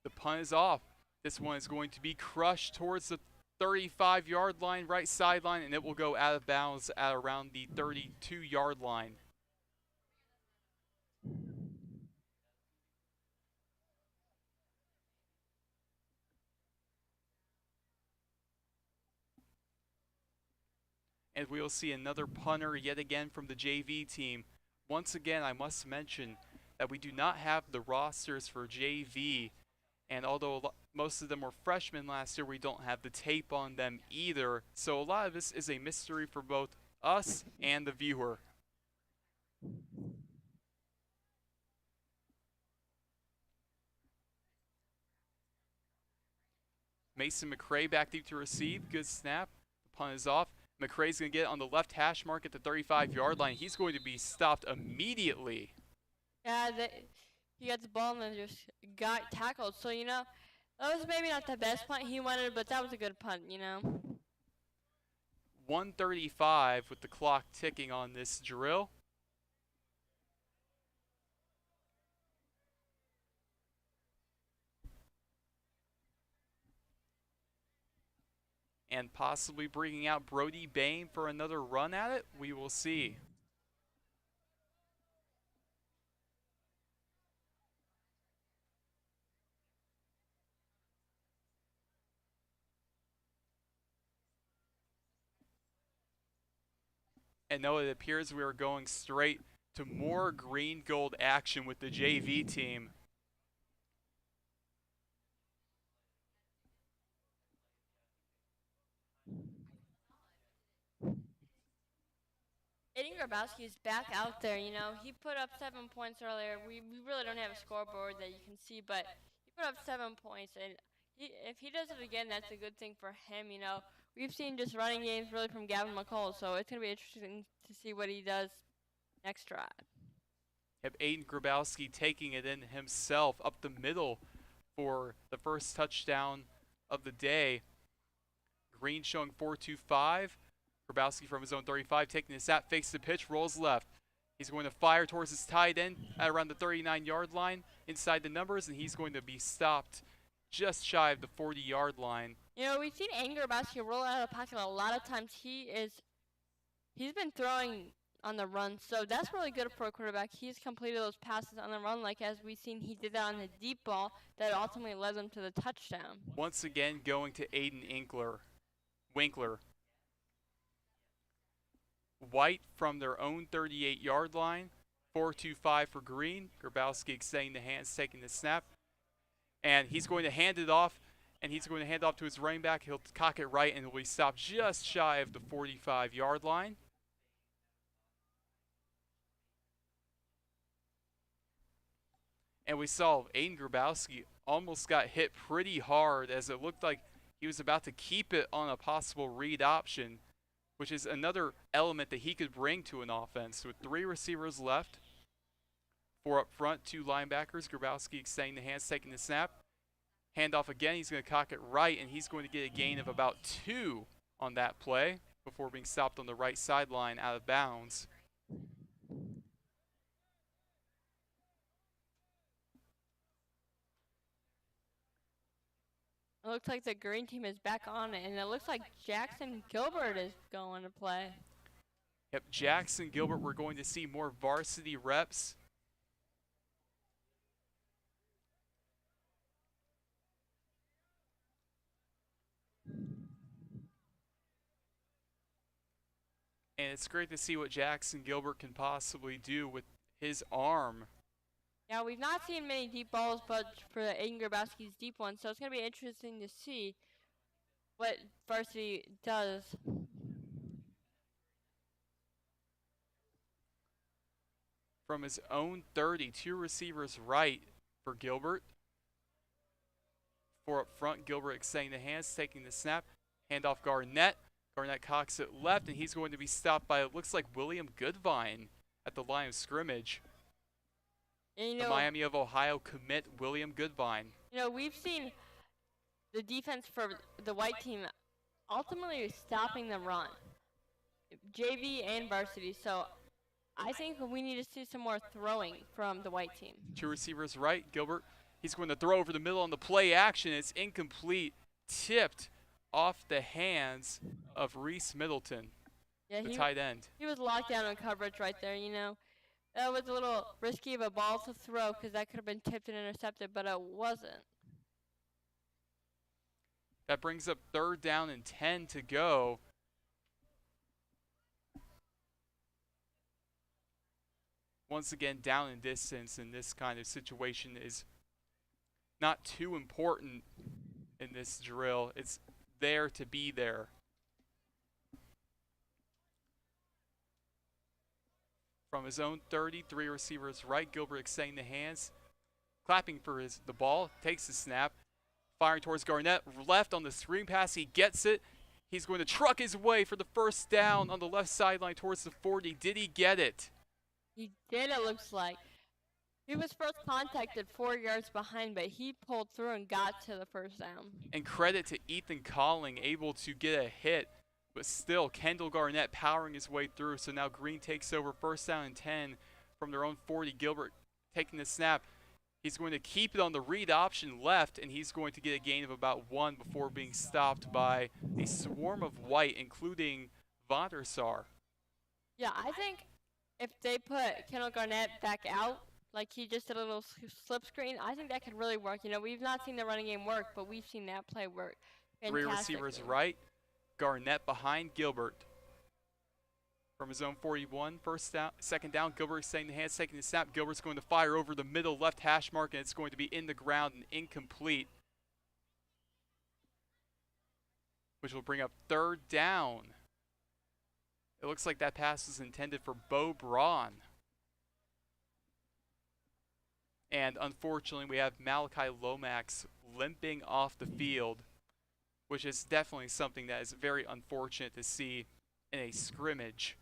The punt is off. This one is going to be crushed towards the 35-yard line, right sideline, and it will go out of bounds at around the 32-yard line. And we will see another punter yet again from the JV team. Once again, I must mention that we do not have the rosters for JV. And although most of them were freshmen last year, we don't have the tape on them either. So a lot of this is a mystery for both us and the viewer. Mason McCray back deep to receive. Good snap. The punt is off. McCray's going to get on the left hash mark at the 35-yard line. He's going to be stopped immediately. Yeah, he got the ball and just got tackled. So, you know, that was maybe not the best punt he wanted, but that was a good punt, you know. 1:35 with the clock ticking on this drill. And possibly bringing out Brody Bain for another run at it. We will see. And no, it appears we are going straight to more green gold action with the JV team. Aiden Grabowski is back out there, you know. He put up 7 points earlier. We really don't have a scoreboard that you can see, but he put up 7 points. And if he does it again, that's a good thing for him, you know. We've seen just running games really from Gavin McCall, so it's going to be interesting to see what he does next drive. Have Aiden Grabowski taking it in himself up the middle for the first touchdown of the day. Green showing 4.25. Grabowski from his own 35, taking the snap, fakes the pitch, rolls left. He's going to fire towards his tight end at around the 39-yard line inside the numbers, and he's going to be stopped just shy of the 40-yard line. You know, we've seen Aiden Grabowski roll out of the pocket a lot of times. He's been throwing on the run, so that's really good for a quarterback. He's completed those passes on the run, like as we've seen he did that on the deep ball that ultimately led them to the touchdown. Once again, going to Aiden Winkler. White from their own 38-yard line. 4.25 for Green. Grabowski extending the hands, taking the snap. And he's going to hand it off, and he's going to hand it off to his running back. He'll cock it right, and will be stopped just shy of the 45-yard line. And we saw Aiden Grabowski almost got hit pretty hard as it looked like he was about to keep it on a possible read option, which is another element that he could bring to an offense. With 3 receivers left, 4 up front, 2 linebackers, Grabowski extending the hands, taking the snap. Handoff again. He's going to cock it right, and he's going to get a gain of about 2 on that play before being stopped on the right sideline out of bounds. It looks like the green team is back on it, and it looks like Jackson Gilbert is going to play. Yep, Jackson Gilbert, we're going to see more varsity reps. And it's great to see what Jackson Gilbert can possibly do with his arm. Yeah, we've not seen many deep balls, but for Aiden Grabowski's deep one, so it's going to be interesting to see what varsity does. From his own 30, 2 receivers right for Gilbert. 4 up front, Gilbert extending the hands, taking the snap, handoff Garnett. Garnett cocks it left, and he's going to be stopped by, it looks like, William Goodvine at the line of scrimmage. And, the Miami of Ohio commit, William Goodvine. We've seen the defense for the white team ultimately stopping the run, JV and varsity. So I think we need to see some more throwing from the white team. 2 receivers right, Gilbert. He's going to throw over the middle on the play action. It's incomplete, tipped off the hands of Reese Middleton, the tight end. He was locked down on coverage right there, That was a little risky of a ball to throw because that could have been tipped and intercepted, but it wasn't. That brings up 3rd down and 10 to go. Once again, down in distance in this kind of situation is not too important in this drill. It's there to be there. From his own 30, 3 receivers right, Gilbert extending the hands, clapping for the ball, takes the snap, firing towards Garnett, left on the screen pass, he gets it. He's going to truck his way for the 1st down on the left sideline towards the 40. Did he get it? He did, it looks like. He was first contacted 4 yards behind, but he pulled through and got to the 1st down. And credit to Ethan Colling, able to get a hit. But still, Kendall Garnett powering his way through. So now Green takes over 1st down and 10 from their own 40. Gilbert taking the snap. He's going to keep it on the read option left, and he's going to get a gain of about 1 before being stopped by a swarm of white, including Vondersar. Yeah, I think if they put Kendall Garnett back out, like he just did a little slip screen, I think that could really work. We've not seen the running game work, but we've seen that play work. 3 receivers right. Garnett behind Gilbert. From his own 41, 2nd down, Gilbert extending the hands, taking the snap. Gilbert's going to fire over the middle left hash mark, and it's going to be in the ground and incomplete, which will bring up 3rd down. It looks like that pass is intended for Bo Braun. And unfortunately, we have Malachi Lomax limping off the field, which is definitely something that is very unfortunate to see in a scrimmage,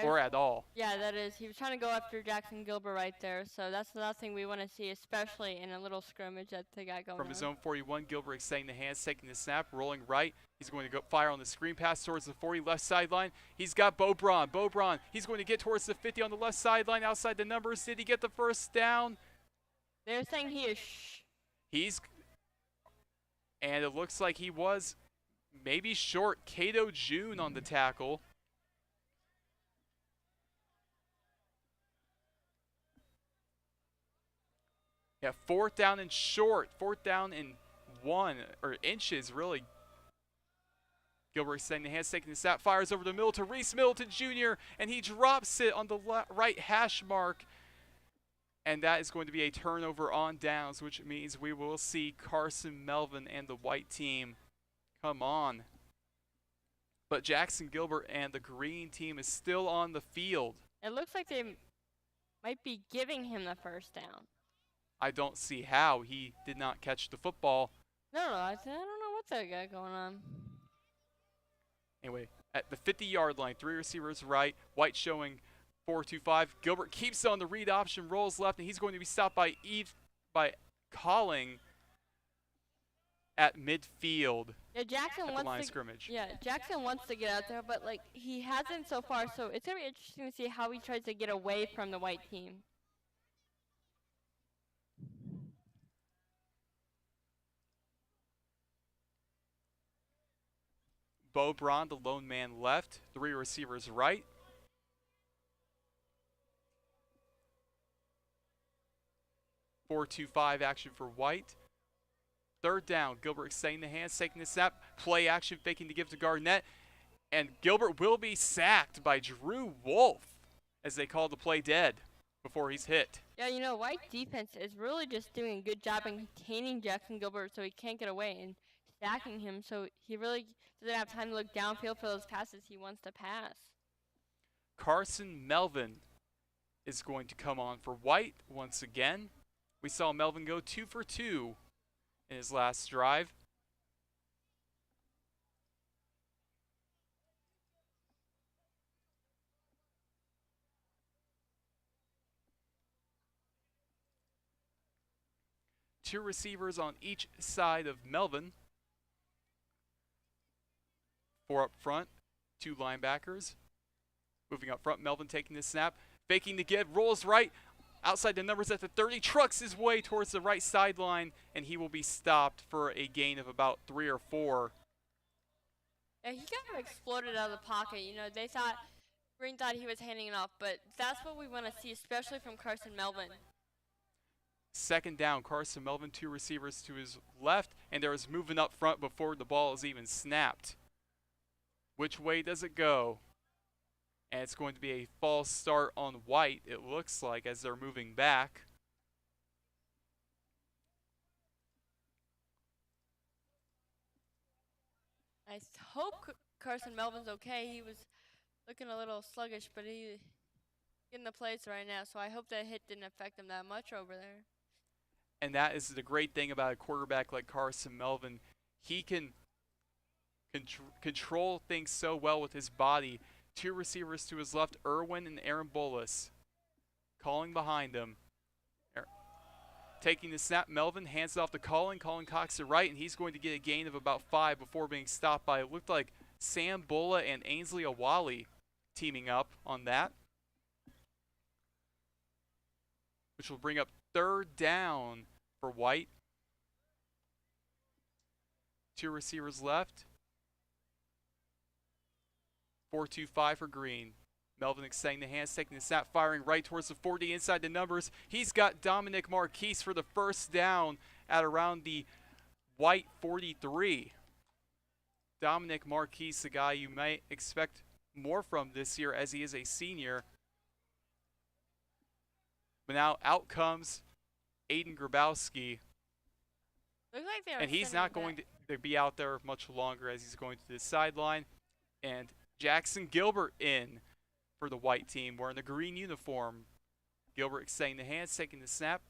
or at all. Yeah, that is. He was trying to go after Jackson Gilbert right there, so that's another thing we want to see, especially in a little scrimmage that they got going on. From his own 41, Gilbert extending the hands, taking the snap, rolling right. He's going to go fire on the screen pass towards the 40 left sideline. He's got Bo Braun. Bo Braun, he's going to get towards the 50 on the left sideline, outside the numbers. Did he get the 1st down? They're saying he is and it looks like he was maybe short. Cato June on the tackle. Yeah, 4th down and short. 4th down and 1, or inches, really. Gilbert extending the hands, taking the snap, fires over the middle to Reese Middleton Jr., and he drops it on the right hash mark. And that is going to be a turnover on downs, which means we will see Carson Melvin and the white team come on. But Jackson Gilbert and the green team is still on the field. It looks like they might be giving him the 1st down. I don't see how. He did not catch the football. No, I don't know what they got going on. Anyway, at the 50-yard line, 3 receivers right, white showing 4-2-5. Gilbert keeps on the read option, rolls left, and he's going to be stopped by Colling. at midfield Yeah, Jackson at the wants line to. of scrimmage. Yeah, Jackson wants to get out there, but like he hasn't so far. So it's gonna be interesting to see how he tries to get away from the white team. Bo Braun, the lone man left, 3 receivers right. Four-two-five action for White. Third down, Gilbert extending the hands, taking the snap, play action, faking to give to Garnett, and Gilbert will be sacked by Drew Wolf as they call the play dead before he's hit. Yeah, you know, white defense is really just doing a good job in containing Jackson Gilbert so he can't get away and stacking him so he really doesn't have time to look downfield for those passes he wants to pass. Carson Melvin is going to come on for White once again. We saw Melvin go 2 for 2 in his last drive. Two receivers on each side of Melvin. 4 up front, 2 linebackers. Moving up front, Melvin taking the snap, faking the give, rolls right, outside the numbers at the 30, trucks his way towards the right sideline, and he will be stopped for a gain of about 3 or 4. Yeah, he kind of exploded out of the pocket. You know, Green thought he was handing it off, but that's what we want to see, especially from Carson Melvin. Second down, Carson Melvin, 2 receivers to his left, and there is moving up front before the ball is even snapped. Which way does it go? And it's going to be a false start on White, it looks like, as they're moving back. I hope Carson Melvin's okay. He was looking a little sluggish, but he's getting the plays right now, so I hope that hit didn't affect him that much over there. And that is the great thing about a quarterback like Carson Melvin. He can control things so well with his body. 2 receivers to his left, Irwin and Aaron Bolus. Calling behind him. Taking the snap, Melvin hands it off to Colin. Colin cocks it right, and he's going to get a gain of about 5 before being stopped by, it looked like, Sam Bulla and Ainsley Awali teaming up on that. Which will bring up third down for White. 2 receivers left. 4-2-5 for Green. Melvin extending the hands, taking the snap, firing right towards the 40 inside the numbers. He's got Dominic Marquise for the first down at around the White 43. Dominic Marquise, the guy you might expect more from this year as he is a senior. But now out comes Aiden Grabowski. Looks like they are, and he's not going to be out there much longer as he's going to the sideline. And Jackson Gilbert in for the White team wearing the green uniform. Gilbert extending the hands, taking the snap.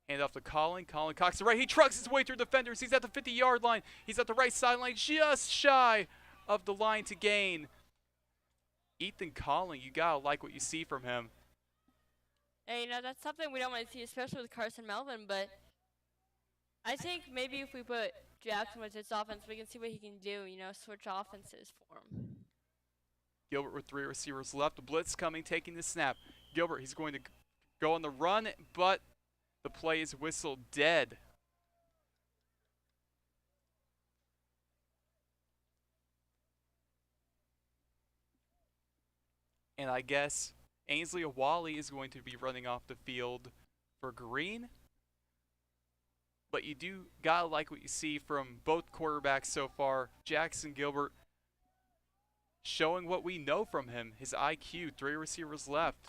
Hand off to Colin. Colin cocks it right. He trucks his way through defenders. He's at the 50-yard line. He's at the right sideline, just shy of the line to gain. Ethan Colin, you got to like what you see from him. Hey, you know, that's something we don't want to see, especially with Carson Melvin, but I think maybe if we put Jackson with this offense, we can see what he can do, you know, switch offenses for him. Gilbert with 3 receivers left. The blitz coming, taking the snap. Gilbert, he's going to go on the run, but the play is whistled dead. And I guess Ainsley Awali is going to be running off the field for Green. But you do gotta like what you see from both quarterbacks so far. Jackson Gilbert showing what we know from him, his IQ. 3 receivers left.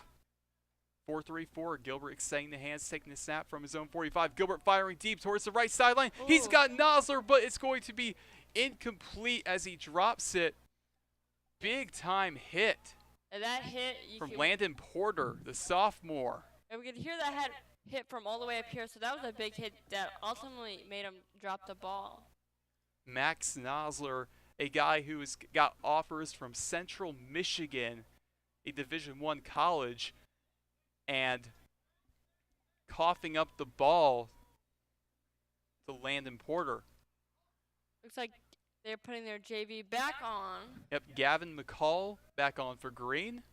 4-3-4. Gilbert extending the hands, taking the snap from his own 45. Gilbert firing deep towards the right sideline. Ooh. He's got Nosler, but it's going to be incomplete as he drops it. Big time hit. And that hit from Landon Porter, the sophomore. And we could hear that hit from all the way up here, so that was a big hit that ultimately made him drop the ball. Max Nosler, a guy who's got offers from Central Michigan, a Division I college, and coughing up the ball to Landon Porter. Looks like they're putting their JV back on. Yep, Gavin McCall back on for green.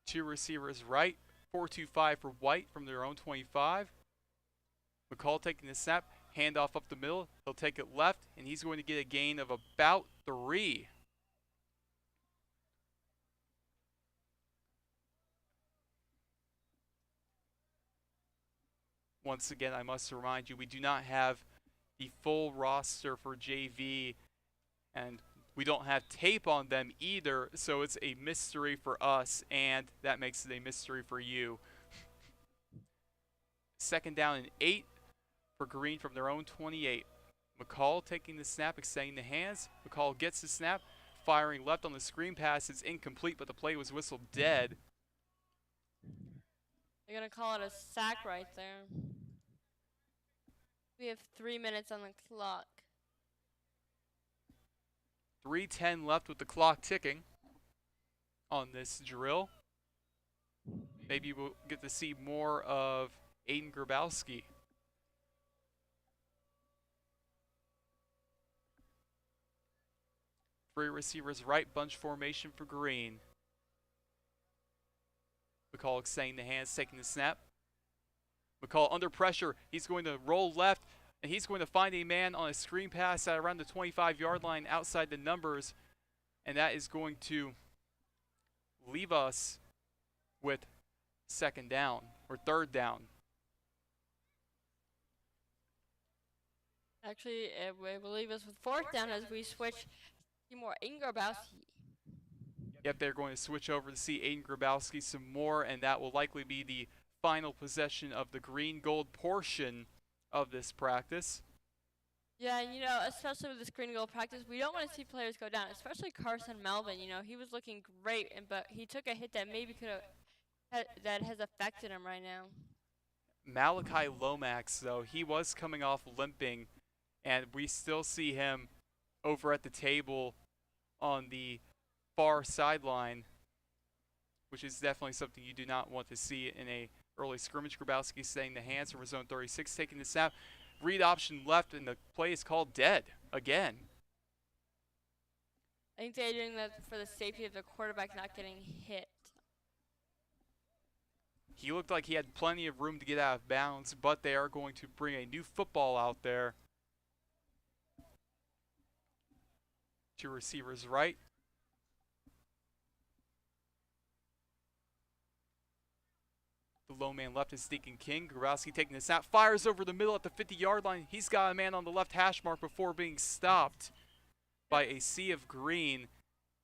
Two receivers right, 4-2-5 for White from their own 25. McCall taking the snap, handoff up the middle. He'll take it left, and he's going to get a gain of about 3. Once again, I must remind you, we do not have the full roster for JV, and we don't have tape on them either, so it's a mystery for us, and that makes it a mystery for you. Second down and 8 for Green from their own 28. McCall taking the snap, extending the hands. McCall gets the snap, firing left on the screen pass. It's incomplete, but the play was whistled dead. They're going to call it a sack right there. We have 3 minutes on the clock. 3:10 left with the clock ticking on this drill. Maybe we'll get to see more of Aiden Grabowski. Three receivers right, bunch formation for Green. McCall extending the hands, taking the snap. McCall under pressure. He's going to roll left, and he's going to find a man on a screen pass at around the 25-yard line outside the numbers, and that is going to leave us with second down or third down. Actually, it will leave us with fourth down as we switch to more Aiden Grabowski. Yep, they're going to switch over to see Aiden Grabowski some more, and that will likely be the final possession of the green-gold portion of this practice. Yeah, and especially with this green gold practice, we don't want to see players go down, especially Carson Melvin. He was looking great, but he took a hit that maybe that has affected him right now. Malachi Lomax, though, he was coming off limping, and we still see him over at the table on the far sideline, which is definitely something you do not want to see in a early scrimmage. Grabowski staying the hands from his own 36, taking the snap. Read option left, and the play is called dead again. I think they're doing that for the safety of the quarterback not getting hit. He looked like he had plenty of room to get out of bounds, but they are going to bring a new football out there. Two receivers right. The low man left is Deacon King. Grabowski taking the snap, fires over the middle at the 50-yard line. He's got a man on the left hash mark before being stopped by a sea of green,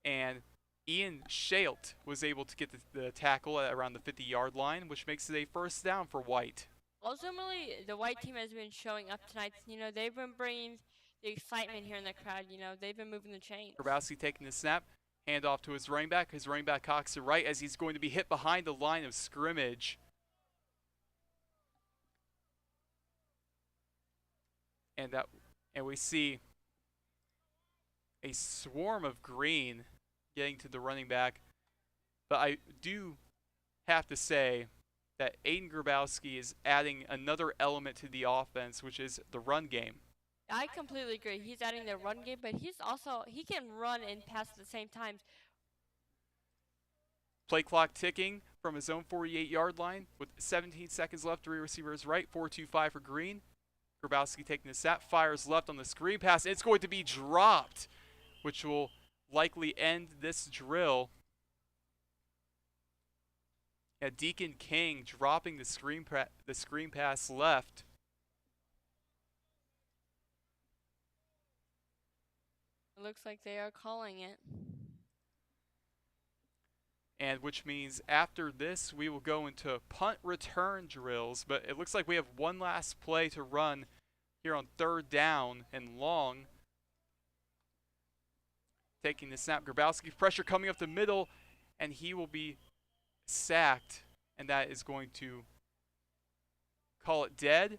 and Ian Shalt was able to get the tackle at around the 50-yard line, which makes it a first down for White. Ultimately, the White team has been showing up tonight. They've been bringing the excitement here in the crowd. They've been moving the chains. Grabowski taking the snap, hand off to his running back. His running back cocks it right as he's going to be hit behind the line of scrimmage. And we see a swarm of green getting to the running back. But I do have to say that Aiden Grabowski is adding another element to the offense, which is the run game. I completely agree. He's adding the run game, but he can run and pass at the same time. Play clock ticking from his own 48-yard line with 17 seconds left. Three receivers right, 4-2-5 for Green. Grabowski taking the snap, fires left on the screen pass. It's going to be dropped, which will likely end this drill. Deacon King dropping the screen pass left. It looks like they are calling it. And which means after this, we will go into punt return drills. But it looks like we have one last play to run here on third down and long. Taking the snap, Grabowski, pressure coming up the middle, and he will be sacked. And that is going to call it dead.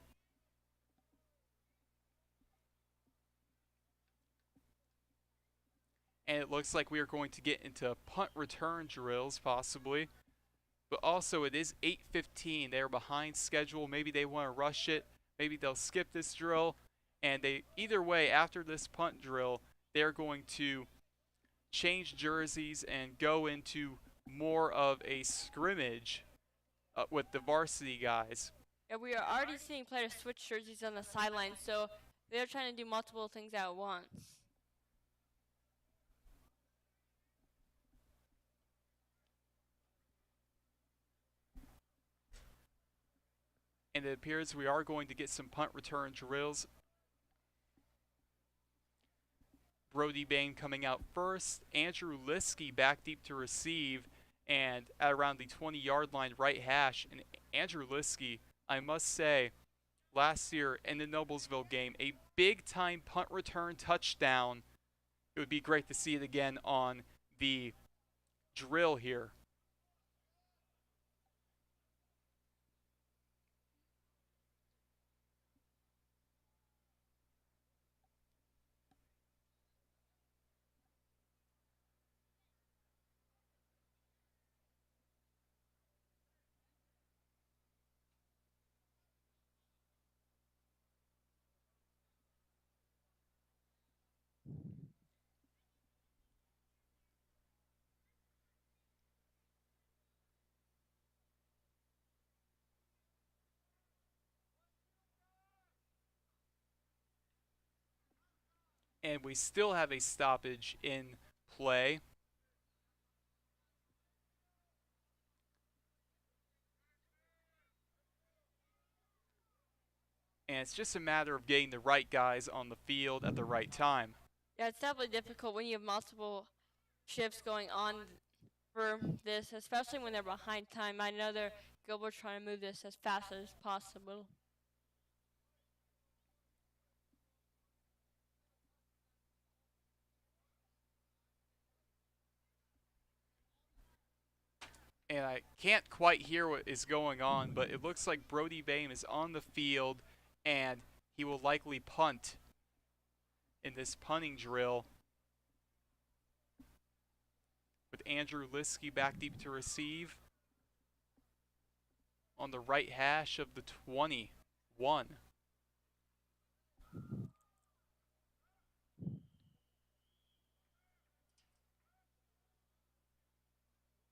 And it looks like we are going to get into punt return drills possibly. But also it is 8:15. They are behind schedule. Maybe they want to rush it. Maybe they'll skip this drill. And either way, after this punt drill, they're going to change jerseys and go into more of a scrimmage with the varsity guys. Yeah, we are already seeing players switch jerseys on the sideline, so they're trying to do multiple things at once. And it appears we are going to get some punt return drills. Brody Bain coming out first. Andrew Liskey back deep to receive. And at around the 20-yard line, right hash. And Andrew Liskey, I must say, last year in the Noblesville game, a big-time punt return touchdown. It would be great to see it again on the drill here. And we still have a stoppage in play. And it's just a matter of getting the right guys on the field at the right time. Yeah, it's definitely difficult when you have multiple shifts going on for this, especially when they're behind time. I know they're Gilbert trying to move this as fast as possible. And I can't quite hear what is going on, but it looks like Brody Bain is on the field, and he will likely punt in this punting drill. With Andrew Liskey back deep to receive on the right hash of the 21.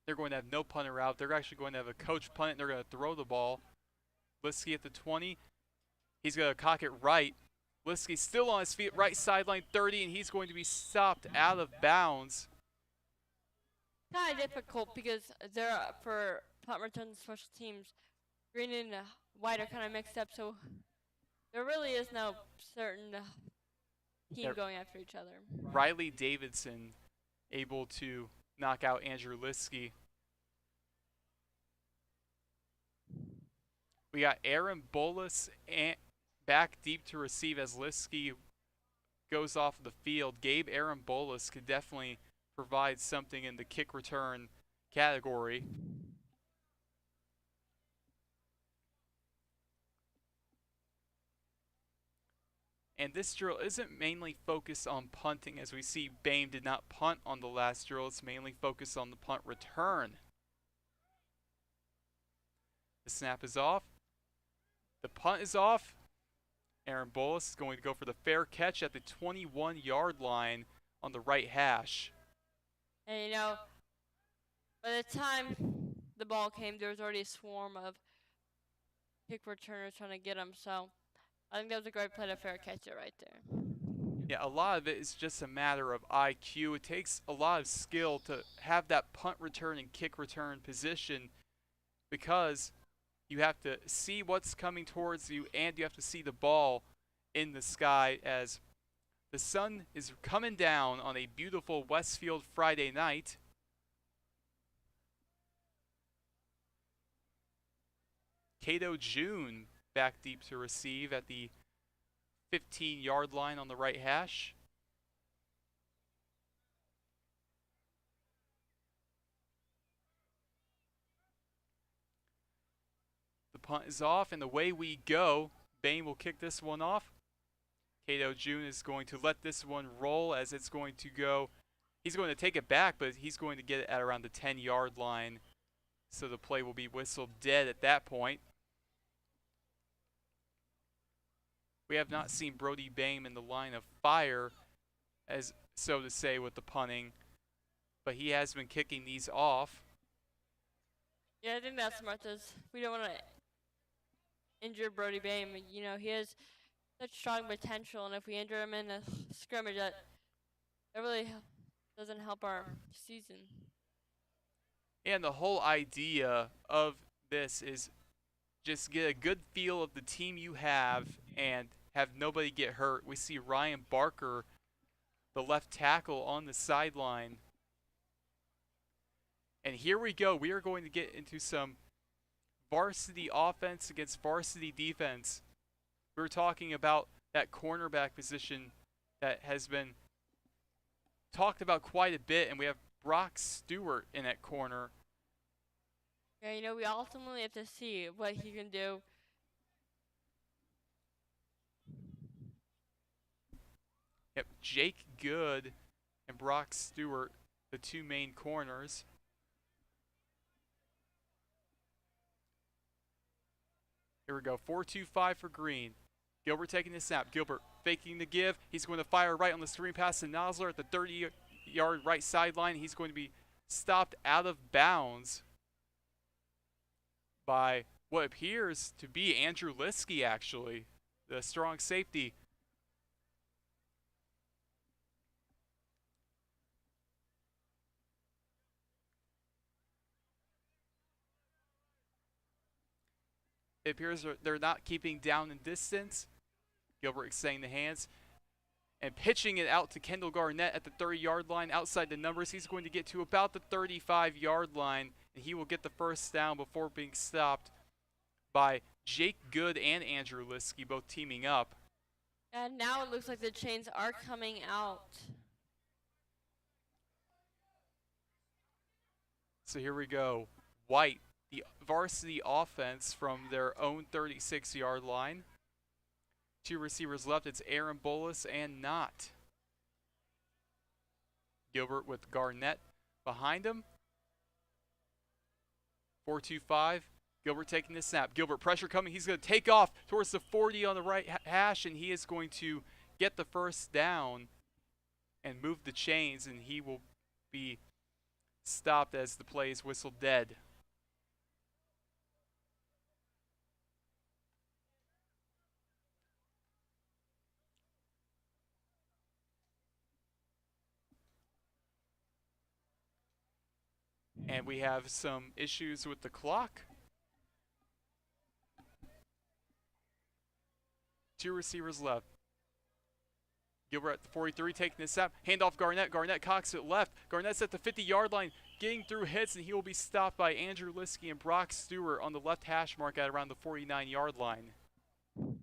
They're going to have no punter out. They're actually going to have a coach punt, and they're going to throw the ball. Liskey at the 20. He's going to cock it right. Liskey still on his feet, right sideline 30, and he's going to be stopped out of bounds. Kind of difficult because they're for punt returns and special teams. Green and white are kind of mixed up, so there really is no certain team going after each other. Riley Davidson able to knock out Andrew Liskey. We got Aaron Bolus back deep to receive as Liskey goes off the field. Gabe Aaron Bolus could definitely provide something in the kick return category. And this drill isn't mainly focused on punting, as we see Bain did not punt on the last drill. It's mainly focused on the punt return. The snap is off. The punt is off. Aaron Bolus is going to go for the fair catch at the 21-yard line on the right hash. And by the time the ball came, there was already a swarm of kick returners trying to get him, so I think that was a great play to fair catch it right there. Yeah, a lot of it is just a matter of IQ. It takes a lot of skill to have that punt return and kick return position, because you have to see what's coming towards you and you have to see the ball in the sky as the sun is coming down on a beautiful Westfield Friday night. Cato June back deep to receive at the 15-yard line on the right hash. The punt is off, and away we go. Bain will kick this one off. Cato June is going to let this one roll as it's going to go He's going to take it back, but he's going to get it at around the 10-yard line. So the play will be whistled dead at that point. We have not seen Brody Bame in the line of fire, as so to say, with the punting. But he has been kicking these off. Yeah, I think that's smart. We don't want to injure Brody Bame. You know, he has such strong potential, and if we injure him in a scrimmage, that really doesn't help our season. And the whole idea of this is just get a good feel of the team you have and have nobody get hurt. We see Ryan Barker, the left tackle, on the sideline. And here we go. We are going to get into some varsity offense against varsity defense. We were talking about that cornerback position that has been talked about quite a bit, and we have Brock Stewart in that corner. Yeah, you know, we ultimately have to see what he can do. Yep, Jake Good and Brock Stewart, the two main corners. Here we go, 4-2-5 for Green. Gilbert taking the snap. Gilbert faking the give. He's going to fire right on the screen pass to Nosler at the 30-yard right sideline. He's going to be stopped out of bounds by what appears to be Andrew Liskey, actually, the strong safety. It appears they're not keeping down in distance. Gilbert extending the hands and pitching it out to Kendall Garnett at the 30-yard line outside the numbers. He's going to get to about the 35-yard line, and he will get the first down before being stopped by Jake Good and Andrew Liskey, both teaming up. And now it looks like the chains are coming out. So here we go. White, the varsity offense from their own 36-yard line. Two receivers left. It's Aaron Bolus and Knott. Gilbert with Garnett behind him. 4-2-5. Gilbert taking the snap. Gilbert, pressure coming. He's going to take off towards the 40 on the right hash, and he is going to get the first down and move the chains, and he will be stopped as the play is whistled dead. And we have some issues with the clock. Two receivers left. Gilbert at the 43 taking the snap. Handoff Garnett. Garnett cocks it left. Garnett's at the 50-yard line getting through hits, and he will be stopped by Andrew Liskey and Brock Stewart on the left hash mark at around the 49-yard line. You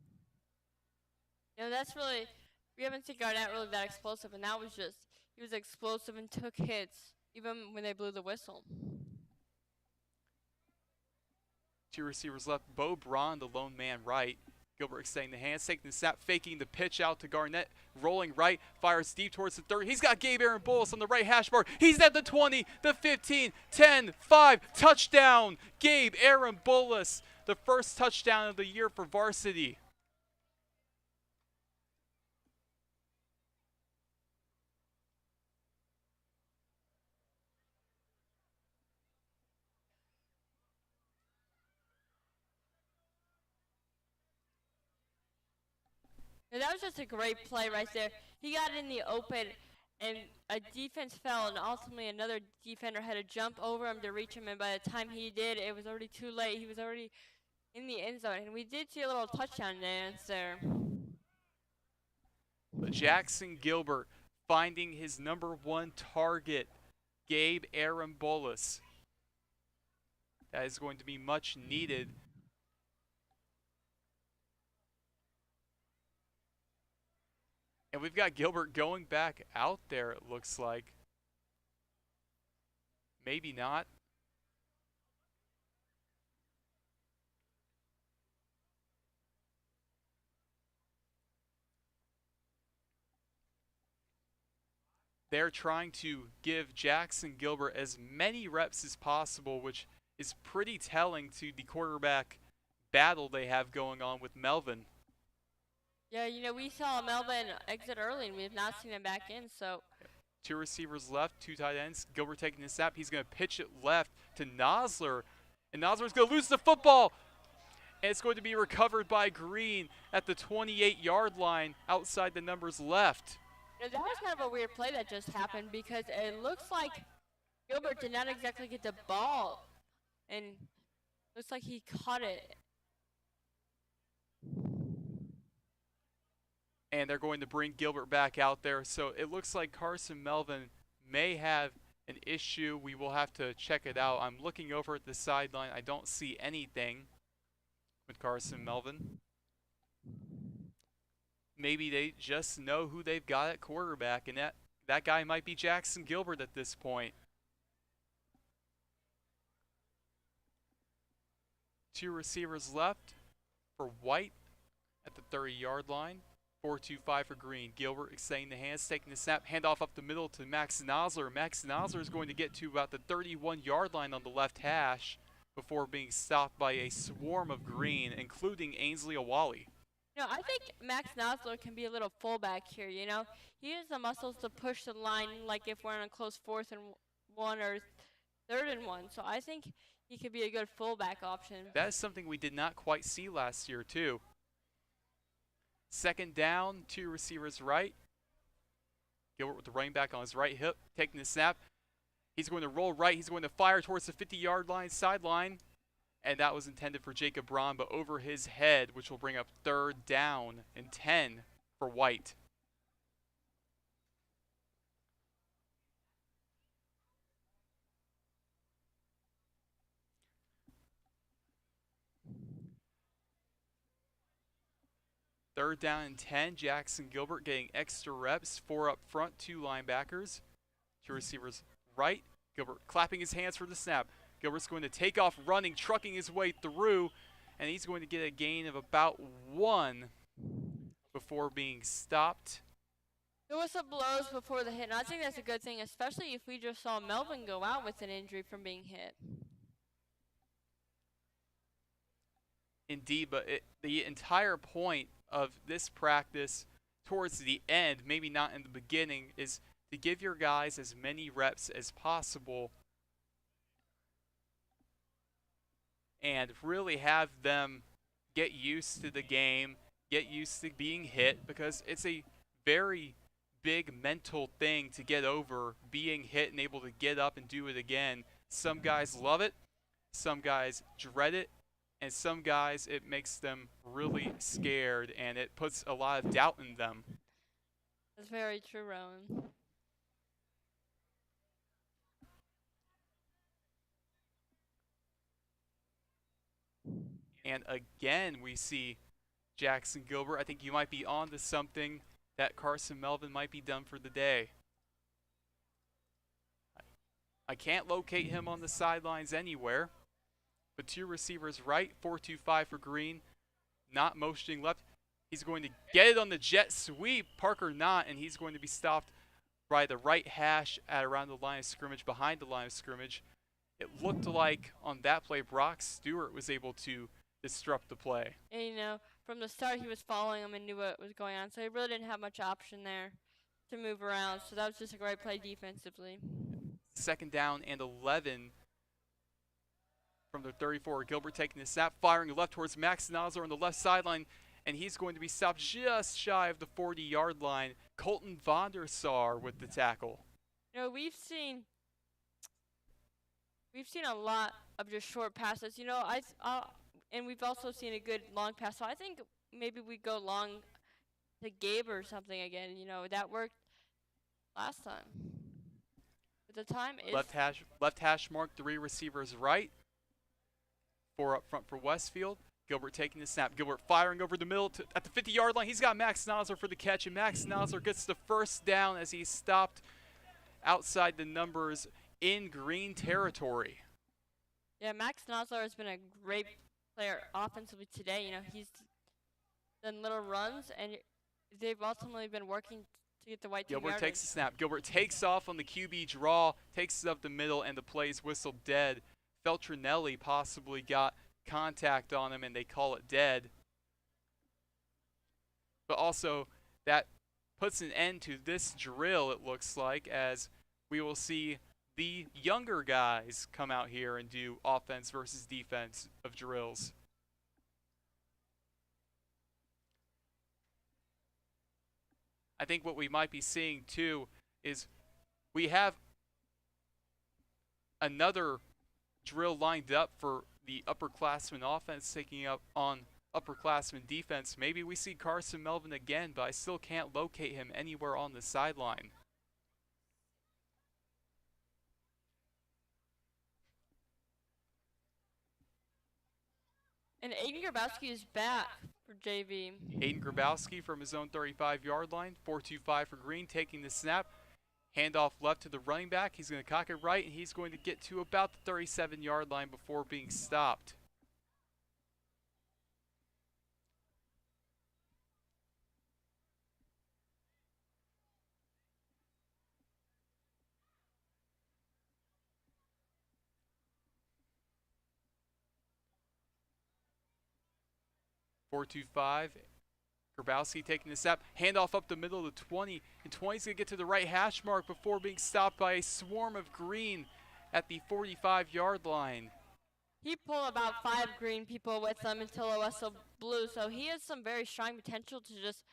know, that's really, we haven't seen Garnett really that explosive, and that was just, he was explosive and took hits even when they blew the whistle. Two receivers left. Bo Braun, the lone man right. Gilbert extending the hands, taking the snap, faking the pitch out to Garnett, rolling right, fires deep towards the 30. He's got Gabe Aaron Bolus on the right hash mark. He's at the 20, the 15, 10, 5, touchdown. Gabe Aaron Bolus, the first touchdown of the year for varsity. And that was just a great play right there. He got in the open, and a defense fell, and ultimately another defender had to jump over him to reach him, and by the time he did, it was already too late. He was already in the end zone, and we did see a little touchdown dance there. But Jackson Gilbert finding his number one target, Gabe Aaron Bolus. That is going to be much needed. And we've got Gilbert going back out there, it looks like. Maybe not. they're trying to give Jackson Gilbert as many reps as possible, which is pretty telling to the quarterback battle they have going on with Melvin. Yeah, we saw Melvin exit early, and we have not seen him back in, so. 2 receivers left, 2 tight ends. Gilbert taking the snap. He's going to pitch it left to Nosler. And Nosler's going to lose the football. And it's going to be recovered by Green at the 28-yard line outside the numbers left. That was kind of a weird play that just happened because it looks like Gilbert did not exactly get the ball. And looks like he caught it. And they're going to bring Gilbert back out there. So it looks like Carson Melvin may have an issue. We will have to check it out. I'm looking over at the sideline. I don't see anything with Carson Melvin. Maybe they just know who they've got at quarterback, and that guy might be Jackson Gilbert at this point. 2 receivers left for White at the 30-yard line. 4-2-5 for Green. Gilbert extending the hands, taking the snap, handoff up the middle to Max Nosler. Max Nosler is going to get to about the 31-yard line on the left hash before being stopped by a swarm of Green, including Ainsley Awali. I think Max Nosler can be a little fullback here, He has the muscles to push the line, like if we're in a close 4th and 1 or 3rd and 1. So I think he could be a good fullback option. That is something we did not quite see last year, too. 2nd down, 2 receivers right. Gilbert with the running back on his right hip, taking the snap. He's going to roll right. He's going to fire towards the 50-yard line, sideline. And that was intended for Jacob Braun, but over his head, which will bring up 3rd down and 10 for White. Third down and 10. Jackson Gilbert getting extra reps. 4 up front, 2 linebackers. 2 receivers right. Gilbert clapping his hands for the snap. Gilbert's going to take off running, trucking his way through, and he's going to get a gain of about 1 before being stopped. The whistle blows before the hit, and I think that's a good thing, especially if we just saw Melvin go out with an injury from being hit. Indeed, but the entire point of this practice towards the end, maybe not in the beginning, is to give your guys as many reps as possible and really have them get used to the game, get used to being hit, because it's a very big mental thing to get over, being hit and able to get up and do it again. Some guys love it, some guys dread it, and some guys it makes them really scared and it puts a lot of doubt in them. That's very true, Rowan. And again, we see Jackson Gilbert. I think you might be on to something that Carson Melvin might be done for the day. I can't locate him on the sidelines anywhere. But 2 receivers right, 4-2-5 for Green. Not motioning left. He's going to get it on the jet sweep. Parker not, and he's going to be stopped by the right hash at around the line of scrimmage, behind the line of scrimmage. It looked like on that play, Brock Stewart was able to disrupt the play. And, from the start, he was following him and knew what was going on, so he really didn't have much option there to move around. So that was just a great play defensively. 2nd down and 11 from the 34. Gilbert taking the snap, firing left towards Max Nosler on the left sideline, and he's going to be stopped just shy of the 40-yard line. Colton Vondersar with the tackle. We've seen a lot of just short passes. And we've also seen a good long pass. So I think maybe we go long to Gabe or something again. That worked last time. But the time is left hash mark, 3 receivers right. 4 up front for Westfield. Gilbert taking the snap. Gilbert firing over the middle at the 50-yard line. He's got Max Nosler for the catch, and Max Nosler gets the 1st down as he's stopped outside the numbers in Green territory. Yeah, Max Nosler has been a great player offensively today. He's done little runs, and they've ultimately been working to get the white team Gilbert yardage. takes the snap. Gilbert takes off on the QB draw, takes it up the middle, and the play's whistled dead. Feltrinelli possibly got contact on him, and they call it dead. But also, that puts an end to this drill, it looks like, as we will see the younger guys come out here and do offense versus defense of drills. I think what we might be seeing too is we have another drill lined up for the upperclassmen offense taking up on upperclassmen defense. Maybe we see Carson Melvin again, but I still can't locate him anywhere on the sideline. And Aiden Grabowski is back for JV. Aiden Grabowski from his own 35-yard line, 4-2-5 for Green, taking the snap. Handoff left to the running back. He's going to cock it right, and he's going to get to about the 37-yard line before being stopped. (4-2-5). Grabowski taking the snap, handoff up the middle of the 20, and 20's going to get to the right hash mark before being stopped by a swarm of Green at the 45-yard line. He pulled about 5 Green people with him until the whistle blew, so he has some very strong potential to just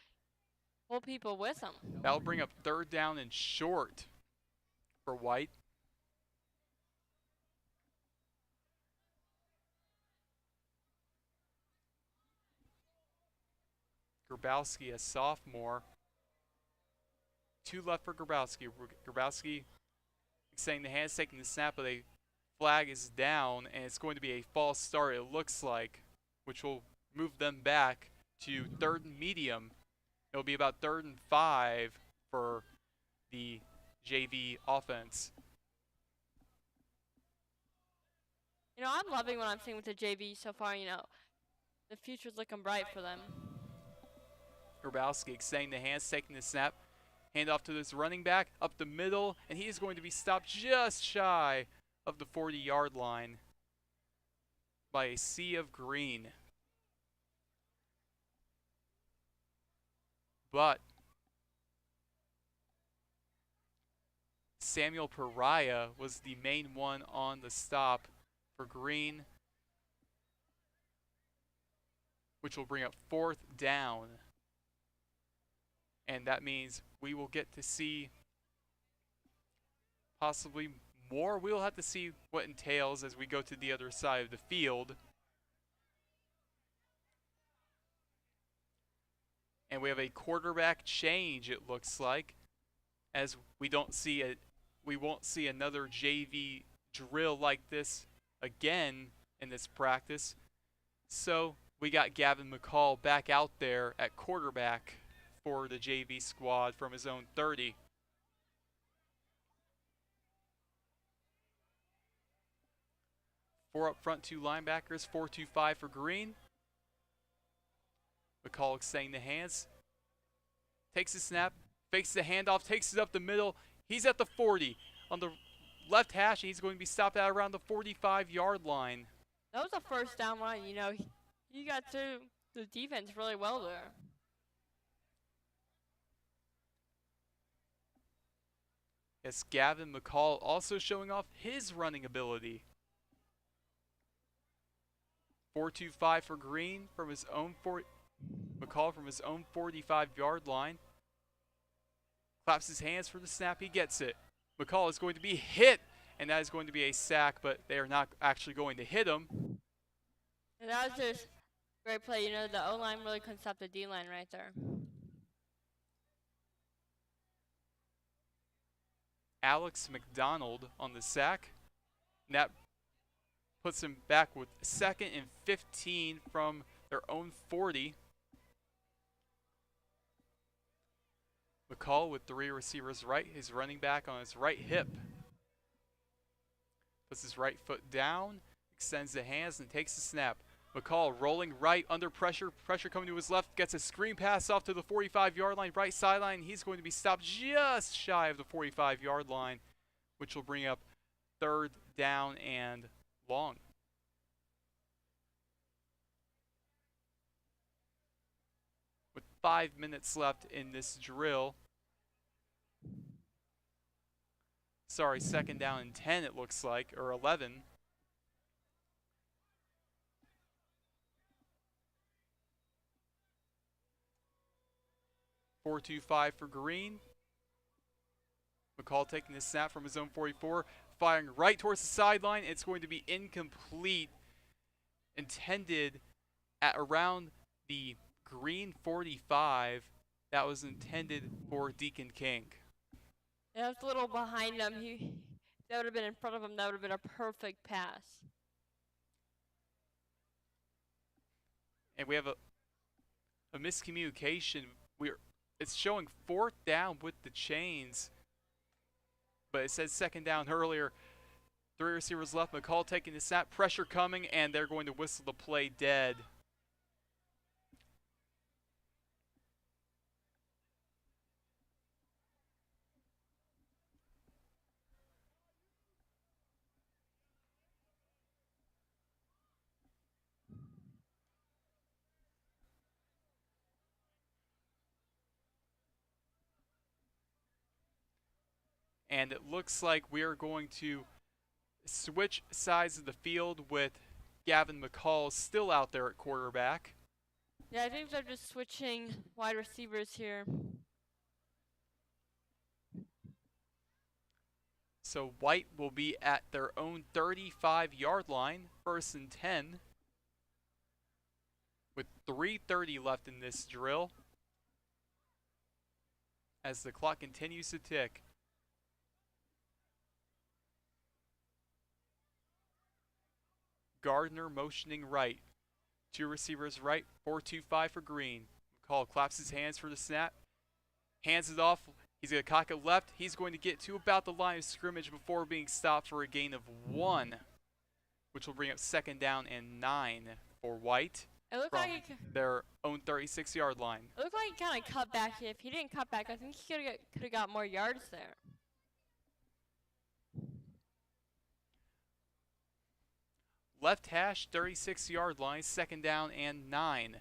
pull people with him. That'll bring up 3rd down and short for White. Grabowski, a sophomore. 2 left for Grabowski. Grabowski extending the hands, taking the snap, but a flag is down, and it's going to be a false start, it looks like, which will move them back to 3rd and medium. It'll be about 3rd and 5 for the JV offense. You know, I'm loving what I'm seeing with the JV so far. You know, the future's looking bright for them. Grabowski extending the hands, taking the snap. Handoff to this running back up the middle, and he is going to be stopped just shy of the 40-yard line by a sea of Green. But Samuel Pariah was the main one on the stop for Green, which will bring up 4th down. And that means we will get to see possibly more. We'll have to see what entails as we go to the other side of the field. And we have a quarterback change, it looks like, as we won't see another JV drill like this again in this practice. So we got Gavin McCall back out there at quarterback for the JV squad from his own 30. Four up front, 2 linebackers, 4-2-5 for Green. McCall extending the hands. Takes the snap, fakes the handoff, takes it up the middle. He's at the 40. On the left hash, he's going to be stopped at around the 45-yard line. That was a 1st down line. You know, he got through the defense really well there. Yes, Gavin McCall also showing off his running ability. 4-2-5 for Green from his own McCall from his own 45-yard line. Claps his hands for the snap, he gets it. McCall is going to be hit, and that is going to be a sack, but they are not actually going to hit him. And that was just great play. You know, the O-line really couldn't stop the D-line right there. Alex McDonald on the sack. And that puts him back with 2nd and 15 from their own 40. McCall with 3 receivers right, his running back on his right hip. Puts his right foot down, extends the hands, and takes the snap. McCall rolling right under pressure. Pressure coming to his left. Gets a screen pass off to the 45-yard line, right sideline. He's going to be stopped just shy of the 45-yard line, which will bring up 3rd down and long. With 5 minutes left in this drill. Sorry, 2nd down and 10 it looks like, or 11. .425 for Green. McCall taking the snap from his own 44, firing right towards the sideline. It's going to be incomplete. Intended at around the Green 45. That was intended for Deacon King. Yeah, that's a little behind him. If that would have been in front of him, that would have been a perfect pass. And we have a miscommunication. It's showing 4th down with the chains, but it says 2nd down earlier. 3 receivers left. McCall taking the snap. Pressure coming, and they're going to whistle the play dead. And it looks like we are going to switch sides of the field with Gavin McCall still out there at quarterback. Yeah, I think they're just switching wide receivers here. So White will be at their own 35-yard line, 1st and 10, with 3:30 left in this drill as the clock continues to tick. Gardner motioning right. 2 receivers right, 4-2-5 for Green. McCall claps his hands for the snap. Hands it off. He's going to cock it left. He's going to get to about the line of scrimmage before being stopped for a gain of 1, which will bring up 2nd down and 9 for White. It looked from like their own 36-yard line. It looked like he kind of cut back. If he didn't cut back, I think he could have got more yards there. Left hash, 36-yard line, 2nd down and 9.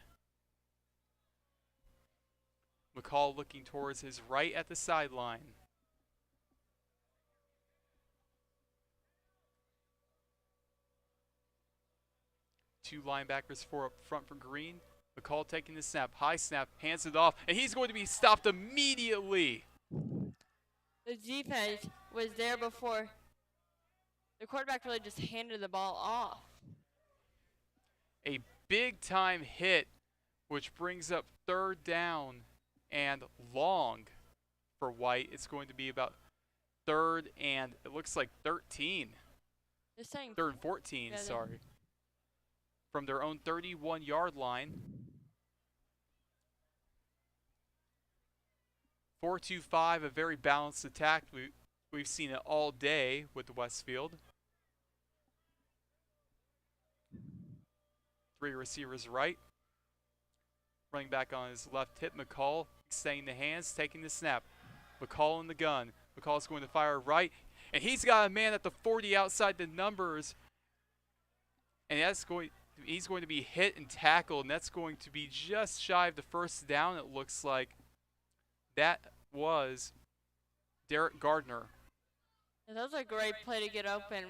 McCall looking towards his right at the sideline. Two linebackers up front for Green. McCall taking the snap. High snap, hands it off, and he's going to be stopped immediately. The defense was there before. The quarterback really just handed the ball off. A big-time hit, which brings up 3rd down and long for White. It's going to be about 3rd and it looks like 13. They're saying 3rd and 14, yeah, sorry. From their own 31-yard line. 4-2-5, a very balanced attack. We've seen it all day with Westfield. 3 receivers right. Running back on his left hip, McCall extending the hands, taking the snap. McCall in the gun. McCall's going to fire right, and he's got a man at the 40 outside the numbers, and he's going to be hit and tackled, and that's going to be just shy of the 1st down, it looks like. That was Derek Gardner. Yeah, that was a great play to get open.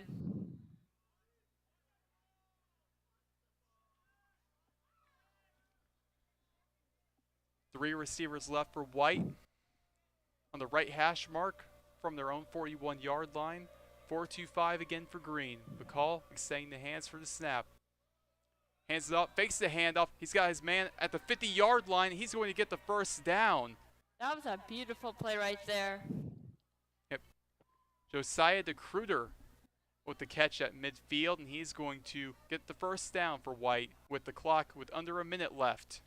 Three receivers left for White on the right hash mark from their own 41-yard line. 4-2-5 again for Green. McCall extending the hands for the snap. Hands it up, fakes the handoff. He's got his man at the 50-yard line. He's going to get the 1st down. That was a beautiful play right there. Yep. Josiah DeCruder with the catch at midfield, and he's going to get the 1st down for White with the clock with under a minute left.